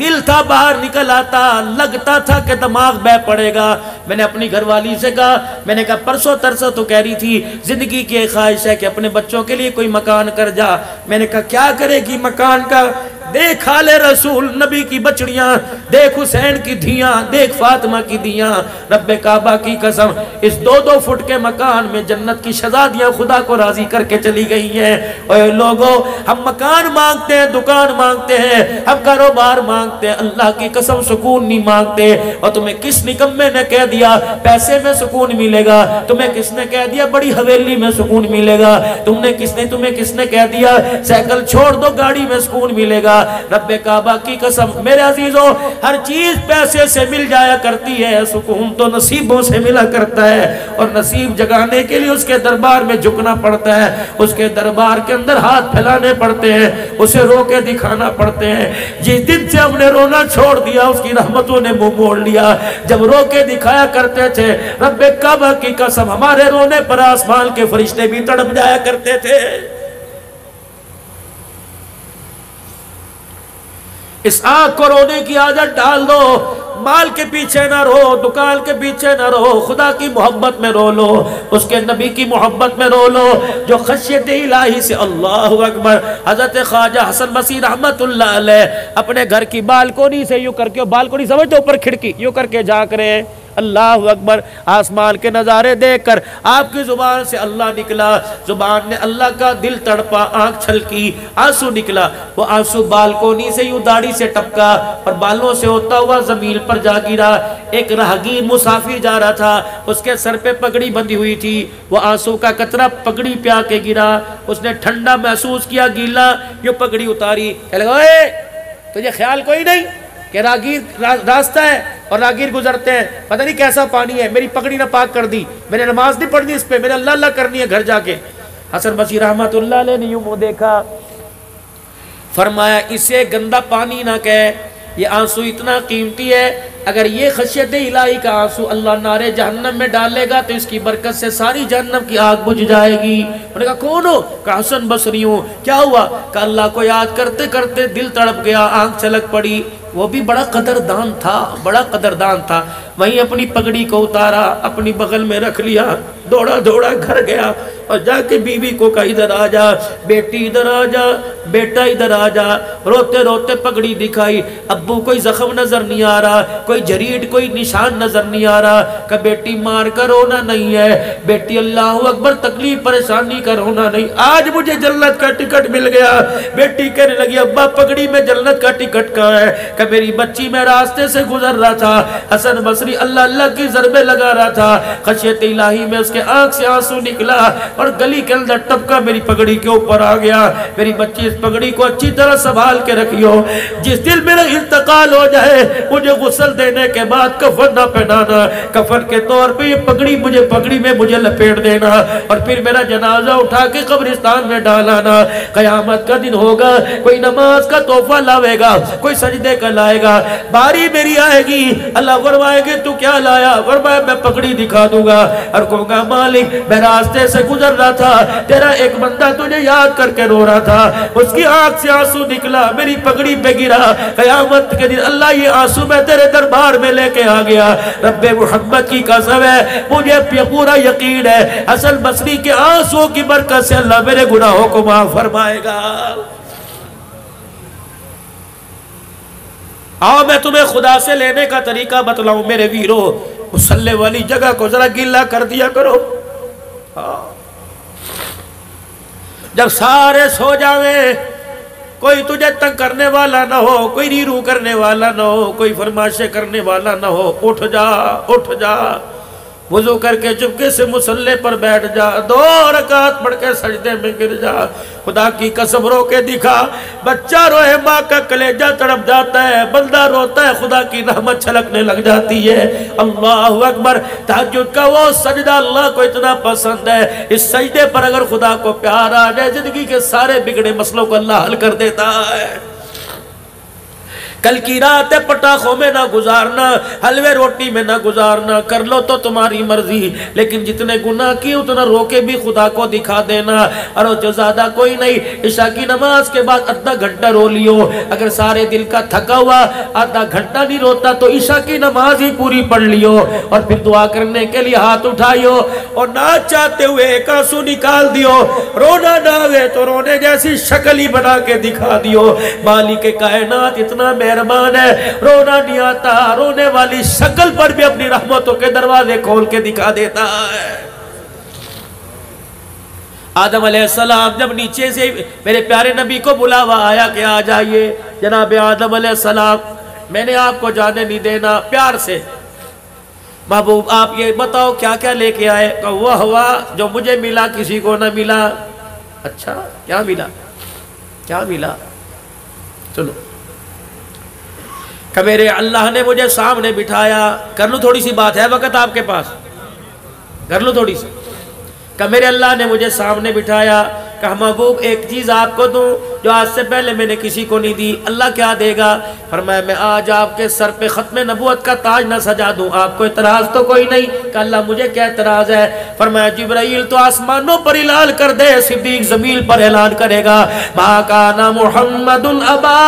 Speaker 1: دل تھا باہر نکل آتا، لگتا تھا کہ دماغ بہ پڑے گا۔ میں نے اپنی گھر والی سے کہا، میں نے کہا پرسوں ترسوں تو کہہ رہی تھی زندگی کی ایک خواہش ہے کہ اپنے بچوں کے لیے کوئی مکان کر جا۔ میں نے کہا کیا کرے گی مکان کا؟ دیکھ آل رسول نبی کی بچڑیاں، دیکھ حسین کی دھیاں، دیکھ فاطمہ کی دھیاں، رب کعبہ کی قسم اس 2-2 فٹ کے مکان میں جنت کی شہزادیاں خدا کو راضی کر کے چلی گئی ہیں۔ اے لوگوں، ہم مکان مانگتے ہیں، دکان مانگتے ہیں، ہم کاروبار مانگتے ہیں، اللہ کی قسم سکون نہیں مانگتے۔ اور تمہیں کس نکمے نے کہہ دیا پیسے میں سکون ملے گا؟ تمہیں کس نے کہہ دیا بڑی حویلی میں سکون ملے گا؟ تمہیں کس نے کہہ دیا سائیکل چھوڑ دو گاڑی میں سکون ملے گا؟ رب کعبہ کی قسم میرے عزیزوں، ہر چیز پیسے سے مل جایا کرتی ہے، سکون تو نصیبوں سے ملا کرتا ہے، اور نصیب جگانے کے لیے اس کے دربار میں جھکنا پڑتا ہے، اس کے دربار کے اندر ہاتھ پھیلانے پڑتے ہیں، اسے رو کے دکھانا پڑتے ہیں۔ جس دن سے ہم نے رونا چھوڑ دیا اس کی رحمتوں نے منہ موڑ لیا۔ جب رو کے دکھایا کرتے تھے رب کعبہ کی قسم ہمارے رونے پر آسمان کے فرشتے بھی تڑپ جایا کرتے تھے۔ اس آنکھ کو رونے کی عادت ڈال دو، مال کے پیچھے نہ رو، دکان کے پیچھے نہ رو، خدا کی محبت میں رو لو، اس کے نبی کی محبت میں رو لو، جو خشیت الہی سے اللہ اکبر۔ حضرت خواجہ حسن بصری رحمت اللہ علیہ اپنے گھر کی بالکونی سے یوں کر کے، بالکونی سمجھتے اوپر کھڑکی، یوں کر کے جھانک رہے ہیں، اللہ اکبر، آسمان کے نظارے دیکھ کر آپ کی زبان سے اللہ نکلا، زبان نے اللہ کا، دل تڑپا، آنکھ چھلکی، آنسو نکلا، وہ آنسو بالکونی سے یوں داڑھی سے ٹپکا اور بالوں سے ہوتا ہوا زمین پر جا گرا۔ ایک راہگیر مسافر جا رہا تھا، اس کے سر پہ پگڑی بندھی ہوئی تھی، وہ آنسو کا قطرہ پگڑی پہ آ کے گرا، اس نے ٹھنڈا محسوس کیا، گیلا، یہ پگڑی اتاری، کہنے لگا اے تجھے خیال کوئی نہیں کہ راگیر راستہ ہے اور راگیر گزرتے ہیں، پتہ نہیں کیسا پانی ہے، میری پگڑی نہ پاک کر دی، میں نے نماز نہیں پڑھنی اس پہ، میں نے اللہ اللہ کرنی ہے گھر جا کے۔ حسن بصری رحمت اللہ علیہ نے یوں منہ دیکھا، فرمایا اسے گندا پانی نہ کہے، یہ آنسو اتنا قیمتی ہے، اگر یہ خشیت الہی کا آنسو اللہ نارے جہنم میں ڈالے گا تو اس کی برکت سے ساری جہنم کی آگ بجھ جائے گی۔ انہوں نے کہا کون ہو؟ کہا حسن بصری ہوں۔ کیا ہوا؟ کہ اللہ کو یاد کرتے کرتے دل تڑپ گیا، آنکھ چھلک پڑی۔ وہ بھی بڑا قدردان تھا، بڑا قدردان تھا، وہیں اپنی پگڑی کو اتارا، اپنی بغل میں رکھ لیا، دوڑا دوڑا گھر گیا اور جا کے بیوی کو کہا ادھر آ جا بیٹی، ادھر آ جا بیٹا، ادھر آ جا، روتے روتے پگڑی دکھائی، ابو کوئی زخم نظر نہیں آ رہا، کوئی جریڈ، کوئی نشان نظر نہیں آ رہا، کہ بیٹی مار کر رونا نہیں ہے، بیٹی اللہ اکبر تکلیف پریشانی کا رونا نہیں، آج مجھے جنت کا ٹکٹ مل گیا۔ بیٹی کہنے لگی ابا پگڑی میں جنت کا ٹکٹ کہاں ہے؟ کہ میری بچی میں راستے سے گزر رہا تھا، حسن بصری اللہ اللہ کی ضربے لگا رہا تھا، خشیت الہی میں اس کے آنکھ سے آنسو نکلا اور گلی کے اندر ٹپکا، میری پگڑی کے اوپر آ گیا، میری بچی اس پگڑی کو اچھی طرح سنبھال کے رکھیو، جس دل میرا انتقال ہو جائے مجھے غسل دینے کے بعد کفن نہ پہنانا، کفن کے طور پہ یہ پگڑی مجھے، پگڑی میں مجھے لپیٹ دینا اور پھر میرا جنازہ اٹھا کے قبرستان میں ڈالانا۔ قیامت کا دن ہوگا، کوئی نماز کا تحفہ لاوے گا، کوئی سجدے کا لائے گا، باری میری آئے گی، اللہ فرمائے گے تو کیا لایا؟ فرمایا میں پگڑی دکھا دوں گا اور کہوں گا مالک میں راستے سے گزر رہا تھا، تیرا ایک بندہ تجھے یاد کر کے رو رہا تھا، اس کی آنکھ سے آنسو نکلا، میری پگڑی پہ گرا، قیامت کے دن اللہ یہ آنسو میں تیرے دربار میں لے کے آ گیا۔ رب محمد کی قسم ہے مجھے پورا یقین ہے حسن بصری کے آنسو کی برکت سے اللہ میرے گناہوں کو معاف فرمائے گا۔ آؤ میں تمہیں خدا سے لینے کا طریقہ بتلاؤں میرے ویرو، مصلی والی جگہ کو ذرا گیلا کر دیا کرو، جب سارے سو جاویں، کوئی تجھے تنگ کرنے والا نہ ہو، کوئی ریرو کرنے والا نہ ہو، کوئی فرمائشیں کرنے والا نہ ہو، اٹھ جا اٹھ جا، وضو کر کے چپکے سے مصلی پر بیٹھ جا، 2 رکعت پڑھ کے سجدے میں گر جا، خدا کی قسم رو کے دکھا، بچہ روئے ماں کا کلیجہ تڑپ جاتا ہے، بندہ روتا ہے خدا کی رحمت چھلکنے لگ جاتی ہے۔ اللہ اکبر، تہجد کا وہ سجدہ اللہ کو اتنا پسند ہے، اس سجدے پر اگر خدا کو پیار آ جائے زندگی کے سارے بگڑے مسئلوں کو اللہ حل کر دیتا ہے۔ کل کی رات پٹاخوں میں نہ گزارنا، حلوے روٹی میں نہ گزارنا، کر لو تو تمہاری مرضی، لیکن جتنے گناہ کیے اتنا رو کے بھی خدا کو دکھا دینا، اور جو زیادہ کوئی نہیں، عشاء کی نماز کے بعد آدھا گھنٹہ رو لیو، اگر سارے دل کا تھکا ہوا آدھا گھنٹہ نہیں روتا تو عشاء کی نماز ہی پوری پڑھ لیو، اور پھر دعا کرنے کے لیے ہاتھ اٹھائیو اور نہ چاہتے ہوئے ایک آنسو نکال دیو، رونا نہ ہوئے تو رونے جیسی شکل ہی بنا کے دکھا دیو۔ مالک کائنات اتنا مہربان ہے، رونا نہیں آتا، رونے والی شکل پر بھی اپنی رحمتوں کے دروازے کھول کے دکھا دیتا ہے۔ آدم علیہ السلام جب نیچے سے میرے پیارے نبی کو بلاوا آیا کہ آ جائیے جناب آدم علیہ السلام، میں نے آپ کو جانے نہیں دینا، پیار سے محبوب آپ یہ بتاؤ کیا کیا لے کے آئے؟ کہ وہ ہوا جو مجھے ملا کسی کو نہ ملا۔ اچھا کیا ملا؟ کیا ملا؟ چلو کہ میرے اللہ نے مجھے سامنے بٹھایا، کر لوں تھوڑی سی بات ہے وقت آپ کے پاس، کر لوں تھوڑی سی، کہ میرے اللہ نے مجھے سامنے بٹھایا، کہا محبوب ایک چیز آپ کو دوں جو آج سے پہلے میں نے کسی کو نہیں دی۔ اللہ کیا دے گا؟ فرمایا میں آج آپ کے سر پہ ختم نبوت کا تاج نہ سجا دوں، آپ کو اعتراض تو کوئی نہیں؟ کہ اللہ مجھے کیا اعتراض ہے؟ فرمایا جبرائیل تو آسمانوں پر اعلان کر دے، صدیق زمین پر اعلان کرے گا، ما کان محمد ابا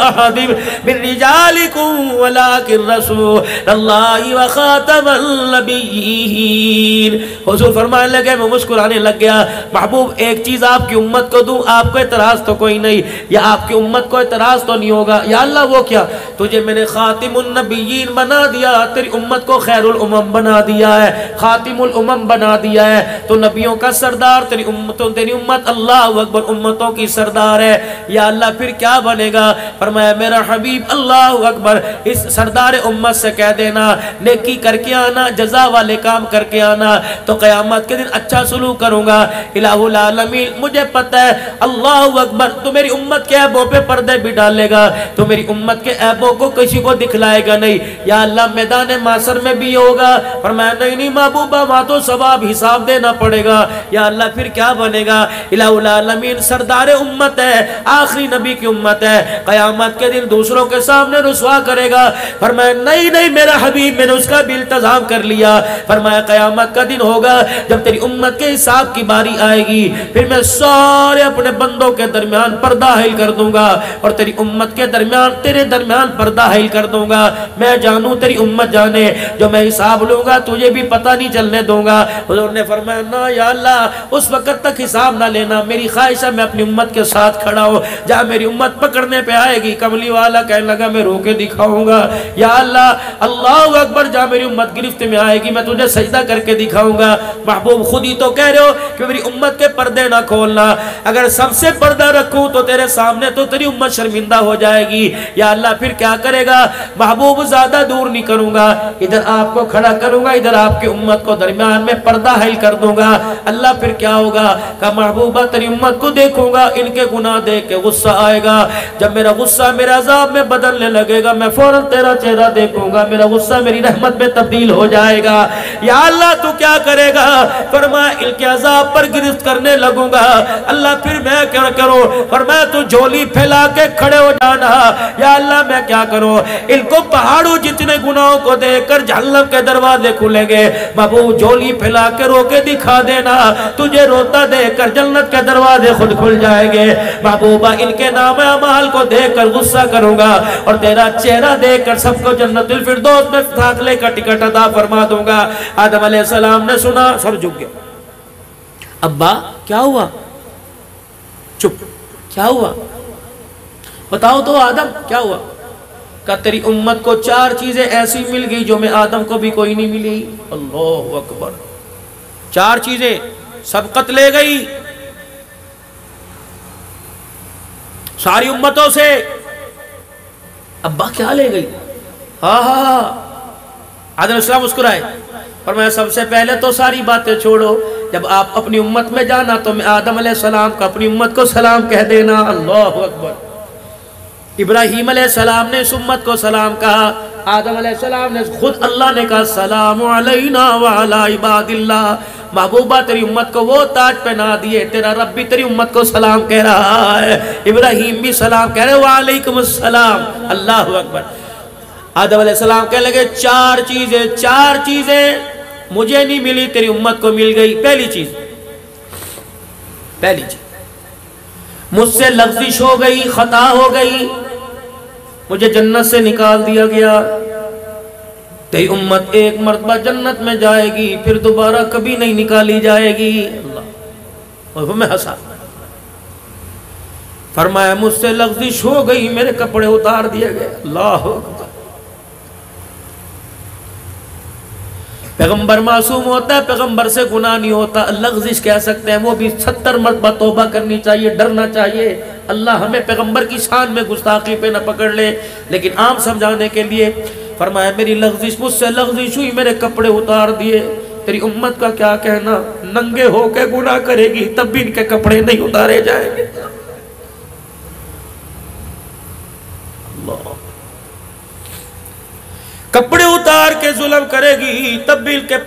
Speaker 1: احد من رجالکم ولکن رسول اللہ وخاتم النبیین۔ حضور فرمانے لگے، میں مسکرانے لگ گیا، محبوب ایک چیز آپ کی امت کو دوں، آپ کو اعتراض تو کوئی نہیں، یا آپ کی امت کو اعتراض تو نہیں ہوگا؟ یا اللہ وہ کیا؟ تجھے میں نے خاتم النبیین بنا دیا، تیری امت کو خیر الامم بنا دیا ہے، خاتم الامم بنا دیا ہے، تو نبیوں کا سردار، تیری امت اللہ اکبر امتوں کی سردار ہے۔ یا اللہ پھر کیا بنے گا؟ فرمایا میرا حبیب اللہ اکبر اس سردار امت سے کہہ دینا نیکی کر کے آنا، جزا والے کام کر کے آنا، تو قیامت کے دن اچھا سلوک کروں گا۔ الہ العالمین مجھے پتہ ہے اللہ اکبر تو میری امت کے عیبوں پہ پردے بھی ڈالے گا، تو میری امت کے عیبوں کو کسی کو دکھلائے گا نہیں۔ یا اللہ میدان معاشر میں بھی ہوگا؟ فرمایا نہیں محبوبہ وہاں تو ثواب حساب دینا پڑے گا۔ یا اللہ پھر کیا بنے گا؟ الہ العالمین سردار امت ہے، آخری نبی کی امت ہے، قیامت کے دن دوسروں کے سامنے رسوا کرے گا۔ فرمایا نہیں میرا حبیب میں نے اس کا بھی التزام کر لیا۔ فرمایا قیامت کا دن ہوگا جب تیری امت کے حساب کی باری آئے گی، پھر میں سارے اپنے بندوں کے درمیان پردہ حائل کر دوں گا، اور تیری امت کے درمیان تیرے درمیان پردہ حائل کر دوں گا۔ میں جانوں تیری امت جانے، جو میں حساب لوں گا تجھے بھی پتہ نہیں چلنے دوں گا۔ حضور نے فرمایا نہ یا اللہ اس وقت تک حساب نہ لینا، میری خواہش ہے میں اپنی امت کے ساتھ کھڑا ہوں، جہاں میری امت پکڑنے پہ آئے گی کملی والا کہنے لگا میں رو کے دکھاؤں گا۔ یا اللہ اللہ اکبر جہاں میری امت گرفت میں آئے گی میں تجھے سجدہ کر کے دکھاؤں گا۔ محبوب خود ہی تو کہہ رہے ہو کہ میری امت کے پردے نہ کھولنا، اگر سب سے پردہ رکھوں تو تیرے سامنے تو تیری امت شرمندہ ہو جائے گی۔ یا اللہ پھر کیا کرے گا؟ محبوب زیادہ دور نہیں کروں گا، ادھر آپ کو کھڑا کروں گا، ادھر آپ کی امت کو درمیان میں پردہ حائل کر دوں گا۔ اللہ پھر کیا ہوگا؟ کہ محبوبہ تیری امت کو دیکھوں گا، ان کے گناہ دیکھ کے غصہ آئے گا، جب میرا غصہ میرا عذاب میں بدلنے لگے گا میں فوراً تیرا چہرہ دیکھوں گا، میرا غصہ میری رحمت میں تبدیل ہو جائے گا۔ یا اللہ تو کیا کرے گا؟ فرمایا ان کے عذاب پر گرفت کرنے لگوں گا۔ اللہ پھر میں کیا کروں؟ فرمایا تو جھولی پھیلا کے کھڑے ہو جانا۔ یا اللہ میں کیا کروں؟ ان کو پہاڑوں جتنے گناہوں کو دیکھ کر جہنم کے دروازے کھلیں گے، محبوب جھولی پھیلا کے رو کے دکھا دینا، تجھے روتا دیکھ کر جنت کے دروازے خود کھل جائیں گے۔ محبوبہ ان کے نام اعمال کو دیکھ کر غصہ کروں گا، اور تیرا چہرہ دیکھ کر سب کو جنت الفردوس میں داخلے کا ٹکٹ عطا فرما دوں گا۔ آدم علیہ السلام نے سنا، سر جھک گیا۔ ابا کیا ہوا؟ چپ، کیا ہوا؟ بتاؤ تو آدم کیا ہوا؟ کہ تیری امت کو 4 چیزیں ایسی مل گئی جو میں آدم کو بھی کوئی نہیں ملی۔ اللہ اکبر، 4 چیزیں سبقت لے گئی ساری امتوں سے۔ ابا کیا لے گئی؟ ہاں آدم علیہ السلام مسکرائے، فرمایا سب سے پہلے تو ساری باتیں چھوڑو، جب آپ اپنی امت میں جانا تو میں آدم علیہ السلام کا اپنی امت کو سلام کہہ دینا۔ اللہ اکبر، ابراہیم علیہ السلام نے اس امت کو سلام کہا، آدم علیہ السلام نے خود اللہ نے کہا سلام علینا وعلی عباد اللہ۔ محبوبہ تیری امت کو وہ تاج پہنا دیے، تیرا رب بھی تیری امت کو سلام کہہ رہا ہے، ابراہیم بھی سلام کہہ رہے وعلیکم السلام۔ اللہ اکبر، آدم علیہ السلام کہنے لگے 4 چیزیں مجھے نہیں ملی تیری امت کو مل گئی۔ پہلی چیز مجھ سے لغزش ہو گئی، خطا ہو گئی، مجھے جنت سے نکال دیا گیا، تیری امت ایک مرتبہ جنت میں جائے گی پھر دوبارہ کبھی نہیں نکالی جائے گی۔ اللہ، اور میں ہنسا، فرمایا مجھ سے لغزش ہو گئی، میرے کپڑے اتار دیے گئے۔ اللہ اکبر، پیغمبر معصوم ہوتا ہے، پیغمبر سے گناہ نہیں ہوتا، لغزش کہہ سکتے ہیں، وہ بھی 70 مرتبہ توبہ کرنی چاہیے، ڈرنا چاہیے، اللہ ہمیں پیغمبر کی شان میں گستاخی پہ نہ پکڑ لے۔ لیکن عام سمجھانے کے لیے فرمایا میری لغزش، مجھ سے لغزش ہوئی، میرے کپڑے اتار دیے۔ تیری امت کا کیا کہنا؟ ننگے ہو کے گناہ کرے گی تب بھی ان کے کپڑے نہیں اتارے جائیں گے۔ اللہ، کپڑے اتار کے ظلم کرے گی تب بھی ان کے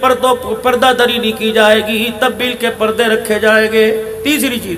Speaker 1: پردہ دری نہیں کی جائے گی، تب بھی ان کے پردے رکھے جائیں گے۔ تیسری چیز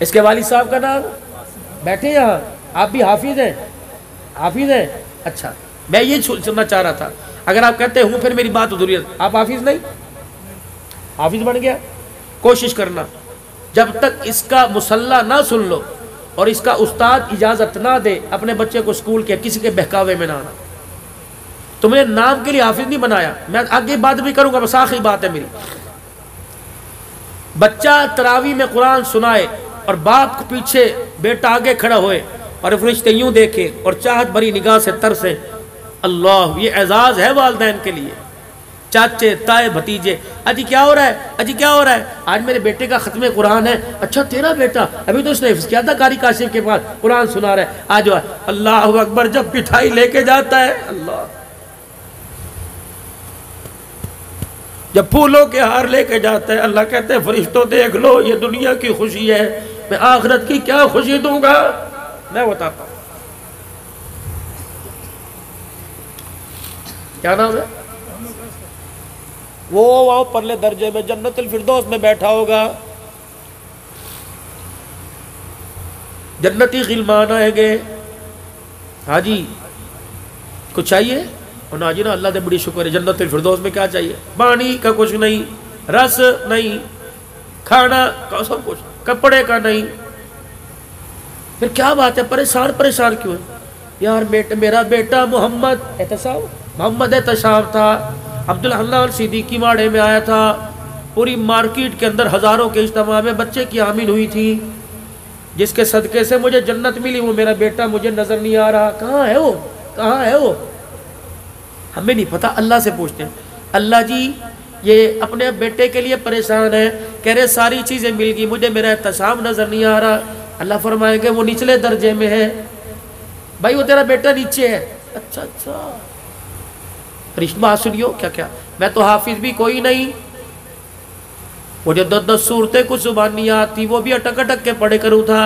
Speaker 1: اس کے والد صاحب کا نام؟ بیٹھے یہاں، آپ بھی حافظ ہیں؟ حافظ ہیں؟ اچھا، میں یہ سننا چاہ رہا تھا، اگر آپ کہتے ہوں پھر میری بات ادھوری ہے، آپ حافظ نہیں؟ حافظ بن گیا؟ کوشش کرنا جب تک اس کا مصلح نہ سن لو اور اس کا استاد اجازت نہ دے اپنے بچے کو اسکول کے کسی کے بہکاوے میں نہ آنا۔ تم نے نام کے لیے حافظ نہیں بنایا، میں آگے بات بھی کروں گا، بس آخری بات ہے میری۔ بچہ تراویح میں قرآن سنائے اور باپ کو پیچھے، بیٹا آگے کھڑا ہوئے اور فرشتے یوں دیکھیں اور چاہت بھری نگاہ سے ترسیں، اللہ، یہ اعزاز ہے والدین کے لیے۔ چاچے، تائے، بھتیجے، اجی کیا ہو رہا ہے، اجی کیا ہو رہا ہے؟ آج میرے بیٹے کا ختم قرآن ہے۔ اچھا تیرا بیٹا، ابھی تو اس نے حفظ کیا تھا قاری کاشف کے پاس، قرآن سنا رہا ہے، آج اللہ اکبر جب مٹھائی لے کے جاتا ہے، اللہ، جب پھولوں کے ہار لے کے جاتا ہے، اللہ کہتے ہیں فرشتوں دیکھ لو، یہ دنیا کی خوشی ہے، میں آخرت کی کیا خوشی دوں گا، میں بتاتا ہوں۔ کیا نام ہے؟ وہ وہاں پرلے درجے میں جنت الفردوس میں بیٹھا ہوگا، جنتی غلمان آئیں گے، ہاں جی کچھ چاہیے؟ اور نا جی نا، اللہ دے بڑی شکر ہے، جنت الفردوس میں کیا چاہیے؟ پانی کا کچھ نہیں، رس نہیں، کھانا کا سب کچھ، کپڑے کا نہیں، پھر کیا بات ہے؟ پریشان کیوں ہے؟ یار میرا بیٹا محمد احتشام تھا، عبداللہ صدیقی ماڑے میں آیا تھا، پوری مارکیٹ کے اندر ہزاروں کے اجتماع میں بچے کی حامل ہوئی تھی، جس کے صدقے سے مجھے جنت ملی، وہ میرا بیٹا مجھے نظر نہیں آ رہا، کہاں ہے وہ، کہاں ہے وہ؟ ہمیں نہیں پتا، اللہ سے پوچھتے ہیں۔ اللہ جی یہ اپنے بیٹے کے لیے پریشان ہے، کہہ رہے ساری چیزیں مل گئی، مجھے میرا احتشام نظر نہیں آ رہا۔ اللہ فرمائے گے وہ نچلے درجے میں ہے، بھائی وہ تیرا بیٹا نیچے ہے۔ اچھا فرشتہ بات سنیو، کیا میں تو حافظ بھی کوئی نہیں، مجھے 10 صورتیں کچھ زبان نہیں آتی، وہ بھی اٹک کے پڑھے کروں تھا،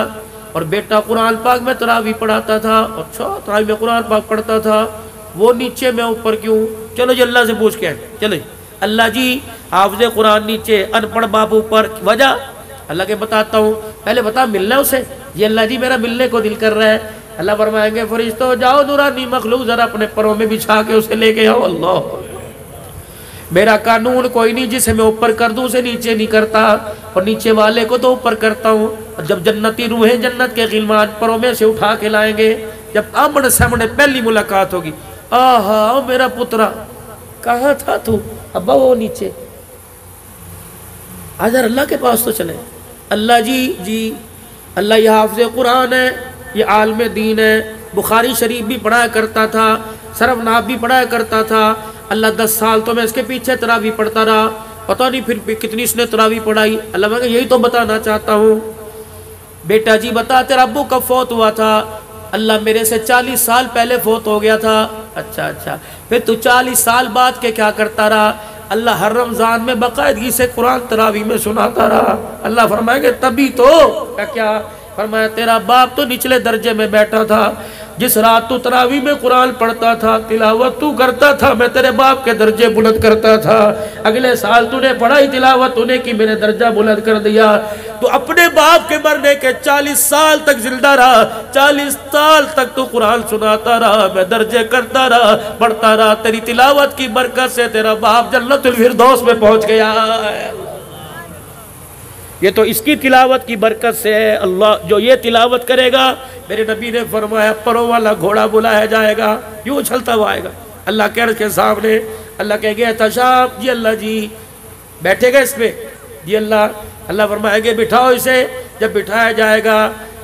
Speaker 1: اور بیٹا قرآن پاک میں تراویح پڑھاتا تھا، اچھا تراویح میں قرآن پاک پڑھتا تھا، وہ نیچے میں اوپر کیوں؟ چلو جی اللہ سے پوچھ کے چلو اللہ جی حافظ قرآن نیچے، ان پڑھ باپ اوپر، وجہ اللہ کے بتاتا ہوں، پہلے بتا ملنا اسے، یہ اللہ جی میرا ملنے کو دل کر رہا ہے۔ اللہ فرمائیں گے فرشتوں جاؤ نورانی مخلوق ذرا اپنے پروں میں بچھا کے اسے لے کے آؤ۔ اللہ، میرا قانون کوئی نہیں جسے میں اوپر کر دوں اسے نیچے نہیں کرتا، اور نیچے والے کو تو اوپر کرتا ہوں۔ اور جب جنتی روحیں جنت کے غلمان پروں میں سے اٹھا کے لائیں گے، جب آمنے سامنے پہلی ملاقات ہوگی، آہا میرا پترا کہاں تھا تو؟ ابا وہ نیچے، آجر اللہ کے پاس تو چلے۔ اللہ جی اللہ یہ حافظ قرآن ہے، یہ عالم دین ہے، بخاری شریف بھی پڑھایا کرتا تھا، صرف ناب بھی پڑھایا کرتا تھا، اللہ 10 سال تو میں اس کے پیچھے تراویح پڑھتا رہا، پتہ نہیں پھر کتنی اس نے تراویح پڑھائی۔ اللہ میں یہی تو بتانا چاہتا ہوں۔ بیٹا جی بتا تیرا ابو کب فوت ہوا تھا؟ اللہ میرے سے 40 سال پہلے فوت ہو گیا تھا۔ اچھا پھر تو 40 سال بعد کے کیا کرتا رہا؟ اللہ ہر رمضان میں باقاعدگی سے قرآن تراویح میں سناتا رہا۔ اللہ فرمائے گے تبھی تو کیا فرمایا تیرا باپ تو نچلے درجے میں بیٹھا تھا، جس رات تو تراویح میں قرآن پڑھتا تھا، تلاوت تو کرتا تھا، میں تیرے باپ کے درجے بلند کرتا تھا، اگلے سال تو نے پڑھائی تلاوت تو نے کی، میں نے درجہ بلند کر دیا۔ تو اپنے باپ کے مرنے کے 40 سال تک زندہ رہا، 40 سال تک تو قرآن سناتا رہا، میں درجے کرتا رہا، پڑھتا رہا، تیری تلاوت کی برکت سے تیرا باپ جنت الفردوس میں پہنچ گیا ہے۔ یہ تو اس کی تلاوت کی برکت سے ہے۔ اللہ جو یہ تلاوت کرے گا، میرے نبی نے فرمایا پروں والا گھوڑا بلایا جائے گا، یوں اچھلتا ہوا آئے گا اللہ کے عرش کے سامنے۔ اللہ کہے گے احتشام جی اللہ جی بیٹھے گا اس پہ جی اللہ فرمائے گے بٹھاؤ اسے۔ جب بٹھایا جائے گا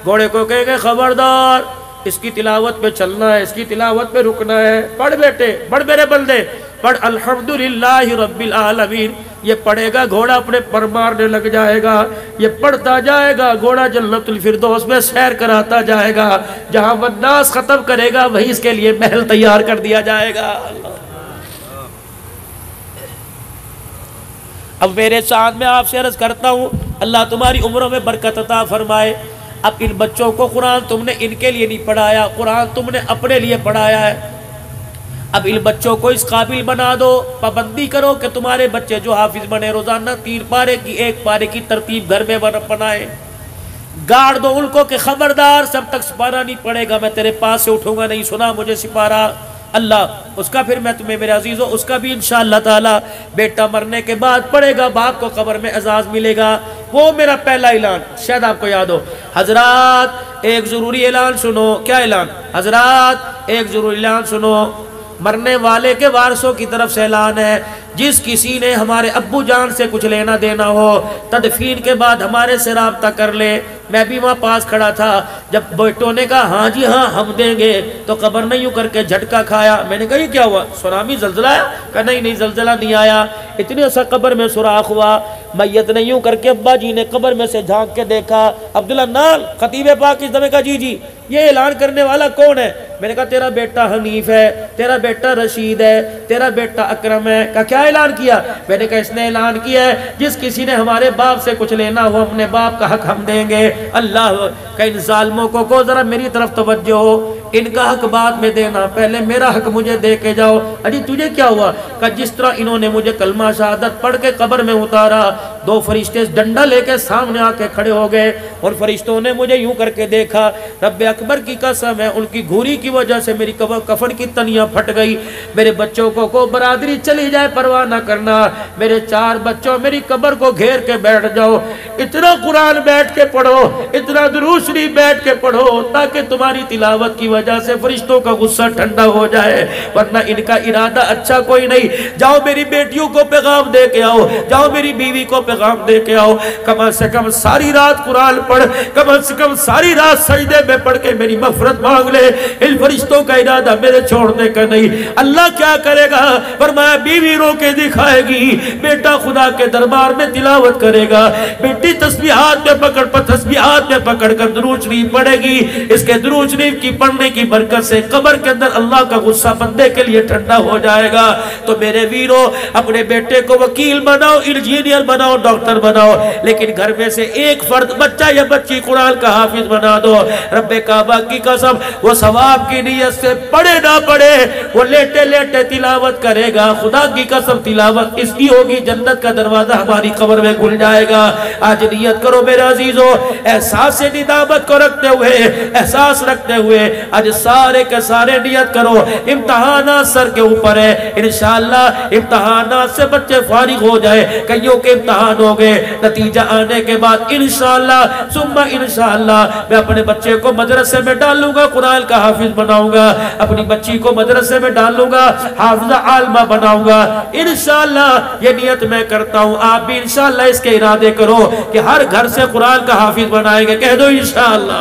Speaker 1: گھوڑے کو کہے گے خبردار اس کی تلاوت پہ چلنا ہے، اس کی تلاوت پہ رکنا ہے، پڑھ بیٹے، پڑھ میرے بندے، پڑھ الحمدللہ رب العالمین۔ یہ پڑھے گا گھوڑا اپنے پر مارنے لگ جائے گا، یہ پڑھتا جائے گا گھوڑا جنت الفردوس میں سیر کراتا جائے گا، جہاں والناس ختم کرے گا وہیں اس کے لیے محل تیار کر دیا جائے گا۔ اب میرے ساتھ میں آپ سے عرض کرتا ہوں اللہ تمہاری عمروں میں برکت عطا فرمائے۔ اب ان بچوں کو قرآن تم نے ان کے لیے نہیں پڑھایا، قرآن تم نے اپنے لیے پڑھایا ہے۔ اب ان بچوں کو اس قابل بنا دو، پابندی کرو کہ تمہارے بچے جو حافظ بنے روزانہ 3 پارے کی 1 پارے کی ترتیب گھر میں بنائے، گاڑ دو ان کو کہ خبردار سب تک سپارہ نہیں پڑے گا، میں تیرے پاس سے اٹھوں گا نہیں، سنا مجھے سپارہ اللہ اس کا، پھر میں تمہیں میرے عزیزو اس کا بھی انشاءاللہ تعالی بیٹا مرنے کے بعد پڑے گا، باپ کو قبر میں اعزاز ملے گا، وہ میرا پہلا اعلان شاید آپ کو یاد ہو۔ حضرات ایک ضروری اعلان سنو، کیا اعلان حضرات؟ ایک ضروری اعلان سنو، مرنے والے کے وارثوں کی طرف سے اعلان ہے، جس کسی نے ہمارے ابو جان سے کچھ لینا دینا ہو تدفین کے بعد ہمارے سے رابطہ کر لے۔ میں بھی وہاں پاس کھڑا تھا، جب بیٹوں نے کہا ہاں جی ہاں ہم دیں گے تو قبر نے یوں کر کے جھٹکا کھایا، میں نے کہا یہ کیا ہوا، سونامی زلزلہ آیا؟ کہا نہیں زلزلہ نہیں آیا، اتنے سا قبر میں سوراخ ہوا، میت نے یوں کر کے ابا جی نے قبر میں سے جھانک کے دیکھا، عبداللہ نال خطیب پاک اس دمے کا جی یہ اعلان کرنے والا کون ہے؟ میں نے کہا تیرا بیٹا حنیف ہے، تیرا بیٹا رشید ہے، تیرا بیٹا اکرم ہے۔ کہا کیا اعلان کیا؟ میں نے کہا اس نے اعلان کیا ہے جس کسی نے ہمارے باپ سے کچھ لینا ہو اپنے باپ کا حق ہم دیں گے۔ اللہ کہ ان ظالموں کو ذرا میری طرف توجہ ہو، ان کا حق بعد میں دینا، پہلے میرا حق مجھے دے کے جاؤ۔ اجی تجھے کیا ہوا؟ کہ جس طرح انہوں نے مجھے کلمہ شہادت پڑھ کے قبر میں اتارا، 2 فرشتے ڈنڈا لے کے سامنے آ کے کھڑے ہو گئے اور فرشتوں نے مجھے یوں کر کے دیکھا، رب اکبر کی قسم ہے ان کی گھوری کی وجہ سے میری کفن کی تنیاں پھٹ گئی۔ میرے بچوں کو برادری چلی جائے پرواہ نہ کرنا، میرے 4 بچوں میری قبر کو گھیر کے بیٹھ جاؤ، اتنا قرآن بیٹھ کے پڑھو، اتنا درود شریف بیٹھ کے پڑھو تاکہ تمہاری تلاوت کی وجہ سے فرشتوں کا غصہ ٹھنڈا ہو جائے، ورنہ ان کا ارادہ اچھا کوئی نہیں۔ جاؤ میری بیٹیوں کو پیغام دے کے آؤ، جاؤ میری بیوی کو پیغام دے کے آؤ، کم سے کم ساری رات قرآن پڑھ، کم سے کم ساری رات سجدے میں پڑھ کے میری مغفرت مانگ لے۔ ان فرشتوں کا ارادہ میرے چھوڑنے کا نہیں۔ اللہ کیا کرے گا؟ فرمایا بیوی رو کے دکھائے گی، بیٹا خدا کے دربار میں تلاوت کرے گا، بیٹی تسبیحات میں پکڑ کر درود شریف پڑھے گی۔ اس کے درود شریف کی پڑھنے کی برکت سے قبر کے اندر اللہ کا غصہ بندے کے لیے ٹھنڈا ہو جائے گا۔ تو میرے ویرو اپنے بیٹے کو وکیل بناؤ، انجینئر بناؤ، ڈاکٹر بناؤ، لیکن گھر میں سے ایک فرد بچہ یا بچی قرآن کا حافظ بنا دو۔ رب کعبہ کی قسم وہ ثواب کی نیت سے پڑھے نہ پڑھے، وہ لیٹے لیٹے تلاوت کرے گا، خدا کی قسم تلاوت اس کی ہوگی، جنت کا دروازہ ہماری قبر میں کھل جائے گا۔ آج نیت کرو میرے عزیزو، احساس ندامت کو رکھتے ہوئے، احساس رکھتے ہوئے آج سارے کے سارے نیت کرو، امتحانات سر کے اوپر ہے، انشاءاللہ امتحانات سے بچے فارغ ہو جائے، کئیوں کے امتحان ہو گئے، نتیجہ آنے کے بعد انشاءاللہ ثم انشاءاللہ میں اپنے بچے کو مدرسے میں ڈالوں گا، قرآن کا حافظ بناؤں گا، اپنی بچی کو مدرسے میں ڈالوں گا، حافظہ عالمہ بناؤں گا، انشاءاللہ یہ نیت میں کرتا ہوں۔ آپ بھی انشاءاللہ اس کے ارادے کرو کہ ہر گھر سے قرآن کا حافظ بنائیں گے، کہہ دو انشاءاللہ۔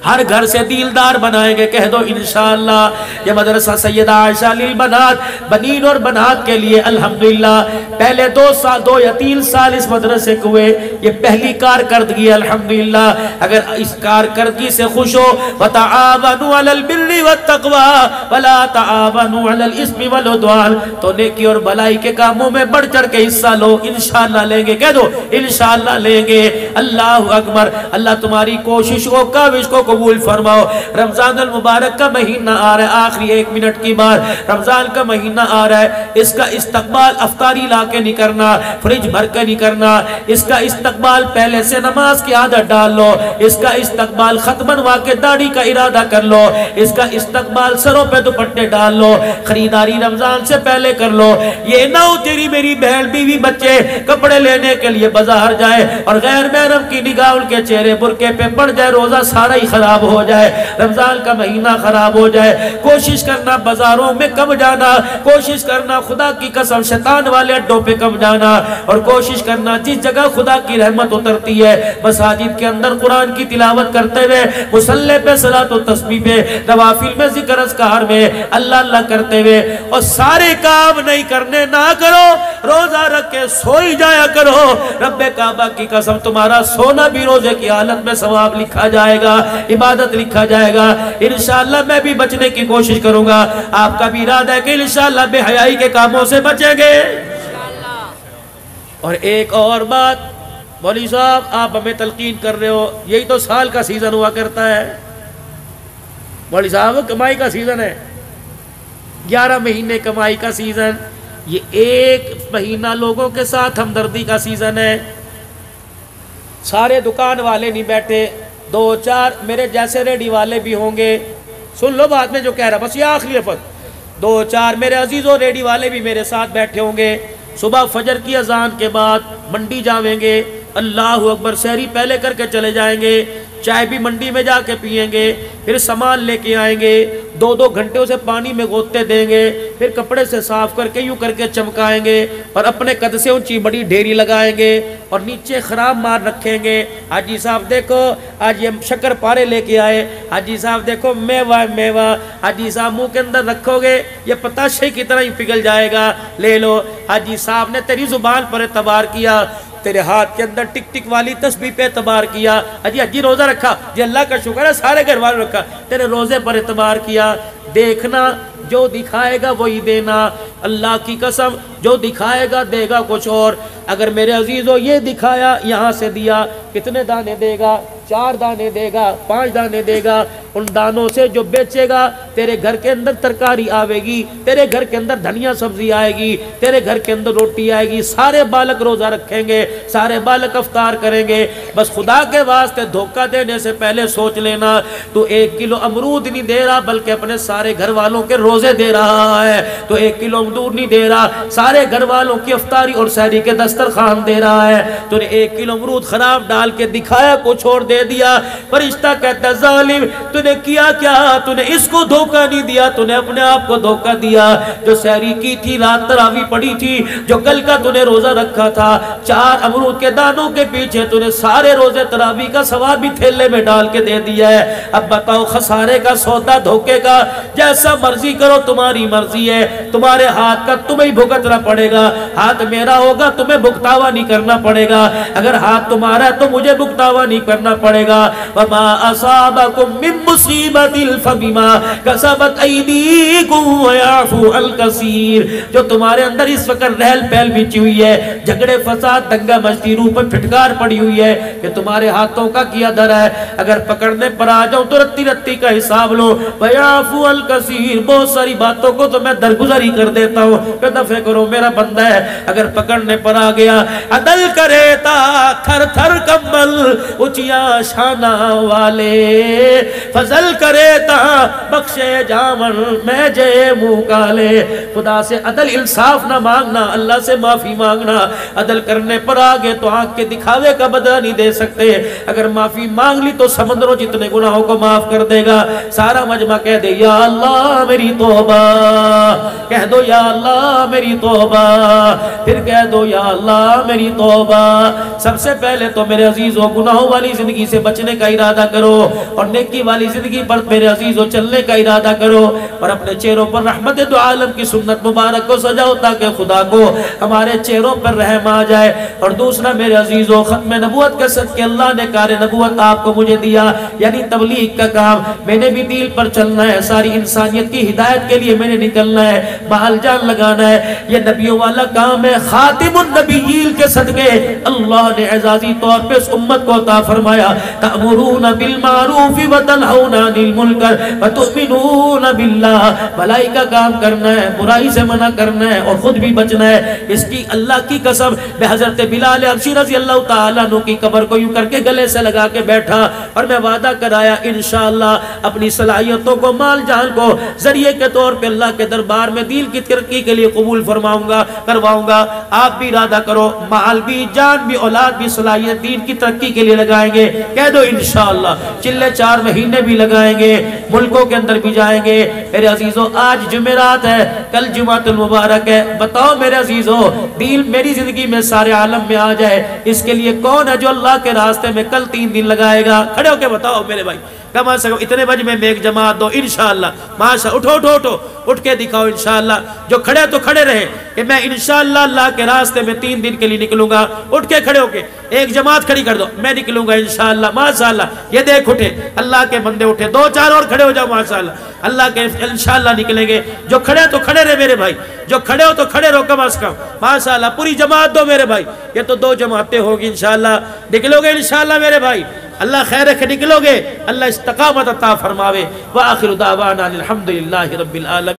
Speaker 1: ہر گھر سے دیلدار بنائیں گے، کہہ دو انشاءاللہ۔ یہ مدرسہ سیدہ عائشہ للبنات، بنین اور بنات کے لیے الحمدللہ پہلے 2 یا 3 سال اس مدرسے کو ہوئے، یہ پہلی کارکردگی الحمدللہ۔ اگر اس کارکردگی سے خوش ہو، وَتَعَاوَنُوا عَلَى الْبِرِّ وَالتَّقْوَى وَلَا تَعَاوَنُوا عَلَى الْإِثْمِ وَالْعُدْوَانِ، تو نیکی اور بھلائی کے کاموں میں بڑھ چڑھ کے حصہ لو، انشاءاللہ لیں گے، کہہ دو انشاءاللہ لیں گے۔ اللہ اکبر۔ اللہ تمہاری کوشش کو کاوش کو قبول فرماؤ۔ رمضان المبارک کا مہینہ آ رہا ہے، آخری 1 منٹ کی بات، رمضان کا مہینہ آ رہا ہے، اس کا استقبال افطاری لا کے نہیں کرنا، فریج بھر کے نہیں کرنا، اس کا استقبال پہلے سے نماز کی عادت ڈال لو، اس کا استقبال خط بنوا کے داڑھی کا ارادہ کر لو، اس کا استقبال سروں پہ دوپٹے ڈال لو، خریداری رمضان سے پہلے کر لو۔ یہ نہ ہو تیری میری بہن بیوی بچے کپڑے لینے کے لیے بازار جائے اور غیر محرم کی نگاہ ان کے چہرے برقعے پہ پڑ جائے، روزہ سارا ہی خراب ہو جائے، رمضان کا مہینہ خراب ہو جائے۔ کوشش کرنا بازاروں میں کم جانا، کوشش کرنا خدا کی قسم شیطان والے اڈوں پہ کم جانا، اور کوشش کرنا جس جگہ خدا کی رحمت اترتی ہے مساجد کے اندر قرآن کی تلاوت کرتے ہوئے، مصلی پہ صلاۃ و تسبیح پہ، نوافل میں ذکر اذکار میں اللہ اللہ کرتے ہوئے، اور سارے کام نہیں کرنے نہ کرو، روزہ رکھ کے سوئی جایا کرو۔ رب کعبہ کی قسم تمہارا سونا بھی روزے کی حالت میں ثواب لکھا جائے گا، عبادت لکھا جائے گا۔ انشاءاللہ میں بھی بچنے کی کوشش کروں گا، آپ کا بھی ارادہ ہے کہ انشاءاللہ بے حیائی کے کاموں سے بچیں گے۔ اور ایک اور بات، مولوی صاحب آپ ہمیں تلقین کر رہے ہو، یہی تو سال کا سیزن ہوا کرتا ہے، مولوی صاحب کمائی کا سیزن ہے، 11 مہینے کمائی کا سیزن، یہ ایک مہینہ لوگوں کے ساتھ ہمدردی کا سیزن ہے۔ سارے دکان والے نہیں بیٹھے، 2-4 میرے جیسے ریڈی والے بھی ہوں گے، سن لو بعد میں جو کہہ رہا، بس یہ آخری لفظ، 2-4 میرے عزیزوں ریڈی والے بھی میرے ساتھ بیٹھے ہوں گے۔ صبح فجر کی اذان کے بعد منڈی جاویں گے، اللہ اکبر، سحری پہلے کر کے چلے جائیں گے، چائے بھی منڈی میں جا کے پئیں گے، پھر سامان لے کے آئیں گے، 2-2 گھنٹے اسے پانی میں گوتے دیں گے، پھر کپڑے سے صاف کر کے یوں کر کے چمکائیں گے اور اپنے قد سے اونچی بڑی ڈھیری لگائیں گے اور نیچے خراب مار رکھیں گے۔ حاجی صاحب دیکھو آج یہ شکر پارے لے کے آئے، حاجی صاحب دیکھو میوہ میوہ، حاجی صاحب منہ کے اندر رکھو گے یہ پتاشے کی طرح ہی پگھل جائے گا، لے لو۔ حاجی صاحب نے تیری زبان پر اعتبار کیا، تیرے ہاتھ کے اندر ٹک ٹک والی تسبیح پہ اعتبار کیا، حجی روزہ رکھا، جی اللہ کا شکر ہے سارے گھر والوں رکھا، تیرے روزے پر اعتبار کیا۔ دیکھنا جو دکھائے گا وہی دینا، اللہ کی قسم جو دکھائے گا دے گا کچھ اور۔ اگر میرے عزیزو یہ دکھایا یہاں سے دیا، کتنے دانے دے گا؟ 4 دانے دے گا، 5 دانے دے گا، ان دانوں سے جو بیچے گا تیرے گھر کے اندر ترکاری آئے گی، تیرے گھر کے اندر دھنیا سبزی آئے گی، تیرے گھر کے اندر روٹی آئے گی، سارے بالک روزہ رکھیں گے، سارے بالک افطار کریں گے۔ بس خدا کے واسطے دھوکہ دینے سے پہلے سوچ لینا، تو 1 کلو امرود نہیں دے رہا بلکہ اپنے سارے گھر والوں کے روزے دے رہا ہے، تو 1 کلو امرود نہیں دے رہا، سارے گھر والوں کی افطاری اور سحری کے دسترخوان دے رہا ہے۔ تو نے 1 کلو امرود خراب ڈال کے دکھایا کچھ اور دے دیا۔ فرشتہ کہتا ظالم تو نے کیا کیا؟ تو نے اس کو دھوکہ نہیں دیا، تو نے اپنے آپ کو دھوکہ دیا۔ جو سحری کی تھی، رات تراویح پڑھی تھی، جو کل کا تو نے روزہ رکھا تھا، 4 امرود کے دانوں کے پیچھے تو نے سارے روزے تراویح کا ثواب بھی تھیلے میں ڈال کے دے دیا ہے۔ اب بتاؤ خسارے کا سودا، دھوکے کا، جیسا مرضی کرو تمہاری مرضی ہے، تمہارے ہاتھ کا تمہیں بھگتنا پڑے گا، ہاتھ میرا ہوگا تمہیں بھگتاوا نہیں کرنا پڑے گا، اگر ہاتھ تمہارا ہے تو مجھے بھگتاوا نہیں کرنا پڑے گا۔ وَمَا أَصَابَكُم مِّن مُّصِيبَةٍ فَبِمَا كَسَبَتْ أَيْدِيكُمْ وَيَعْفُو عَن كَثِيرٍ۔ جو تمہارے اندر اس وقت رہل پہل بچی ہوئی ہے، جھگڑے فساد دنگا مچتی، روح پر پھٹکار پڑی ہوئی ہے کہ تمہارے ہاتھوں کا کیا در ہے، اگر پکڑنے پر آ جاؤں تو رتی رتی کا حساب لو۔ وَيَعْفُو عَن كَثِيرٍ، بہت ساری باتوں کو تو میں درگزر ہی کر دیتا ہوں کہ دفع کرو میرا بندہ ہے، اگر پکڑنے پر آ گیا عدل کرے تا تھر تھر کمبل اچیا شانہ والے، فضل کرے تا بخشے جامن میں جے منہ کالے۔ خدا سے عدل انصاف نہ مانگنا، اللہ سے معافی مانگنا۔ عدل کرنے پر آگے تو آنکھ کے دکھاوے کا بدلہ نہیں دے سکتے، اگر معافی مانگ لی تو سمندروں جتنے گناہوں کو معاف کر دے گا۔ سارا مجمع کہہ دے یا اللہ میری توبہ، کہہ دو یا اللہ میری توبہ، پھر کہہ دو یا اللہ میری توبہ۔ سب سے پہلے تو میرے عزیزوں گناہوں والی زندگی سے بچنے کا ارادہ کرو اور نیکی والی زندگی پر میرے عزیزوں چلنے کا ارادہ کرو، اور اپنے چہروں پر رحمت دو عالم کی سنت مبارک کو سجاؤ تاکہ خدا کو ہمارے چہروں پر رحم آ جائے۔ اور دوسرا میرے عزیزوں ختم نبوت کے صدقے اللہ نے کار نبوت آپ کو مجھے دیا، یعنی تبلیغ کا کام، میں نے بھی دین پر چلنا ہے، ساری انسانیت کی ہدایت کے لیے میں نے نکلنا ہے، مال جان لگانا ہے، یہ نبیوں والا کام ہے۔ خاتم النبیین کے صدقے اللہ نے اعزازی طور پہ اس امت کو عطا فرمایا، تأمرون بالمعروف وتنہون عن المنکر وتؤمنون باللہ، بھلائی کا کام کرنا ہے، برائی سے منع کرنا ہے اور خود بھی بچنا ہے۔ اس کی اللہ کی قسم میں حضرت بلال حبشی رضی اللہ تعالیٰ عنہ کی قبر کو یوں کر کے گلے سے لگا کے بیٹھا اور میں وعدہ کرایا انشاءاللہ اپنی صلاحیتوں کو، مال جان کو ذریعے کے طور پہ اللہ کے دربار میں دین کی ترقی کے لیے قبول فرماؤں گا، کرواؤں گا۔ آپ بھی ارادہ کرو، مال بھی، جان بھی، اولاد بھی، صلاحیت دین کی ترقی کے لیے لگائیں گے، کہہ دو انشاءاللہ۔ چلے 4 مہینے بھی لگائیں گے، ملکوں کے اندر بھی جائیں گے۔ میرے عزیزوں آج جمعرات ہے، کل جمعۃ المبارک ہے، بتاؤ میرے عزیزوں دین میری زندگی میں سارے عالم میں آ جائے، اس کے لیے کون ہے جو اللہ کے راستے میں کل 3 دن لگائے گا؟ کھڑے ہو کے بتاؤ میرے بھائی، کم از کم اتنے بجے میں ایک جماعت دو انشاءاللہ، ماشاء اٹھو اٹھو اٹھو، اٹھ کے دکھاؤ انشاءاللہ۔ جو کھڑے تو کھڑے رہے کہ میں انشاءاللہ اللہ کے راستے میں 3 دن کے لیے نکلوں گا، اٹھ کے کھڑے ہو کے ایک جماعت کھڑی کر دو، میں نکلوں گا انشاءاللہ، ماشاءاللہ۔ یہ دیکھ اٹھے اللہ کے بندے، اٹھے 2-4 اور کھڑے ہو جاؤ ماشاءاللہ، اللہ کے انشاءاللہ نکلیں گے۔ جو کھڑے تو کھڑے رہے میرے بھائی، جو کھڑے ہو تو کھڑے رہو کم از کم ماشاءاللہ، پوری جماعت دو میرے بھائی، یہ تو 2 جماعتیں ہوگی انشاءاللہ، نکلو گے انشاءاللہ میرے بھائی، اللہ خیر رکھے، نکلو گے، اللہ استقامت عطا فرماوے۔ وآخر دعوانا الحمدللہ رب العالمین۔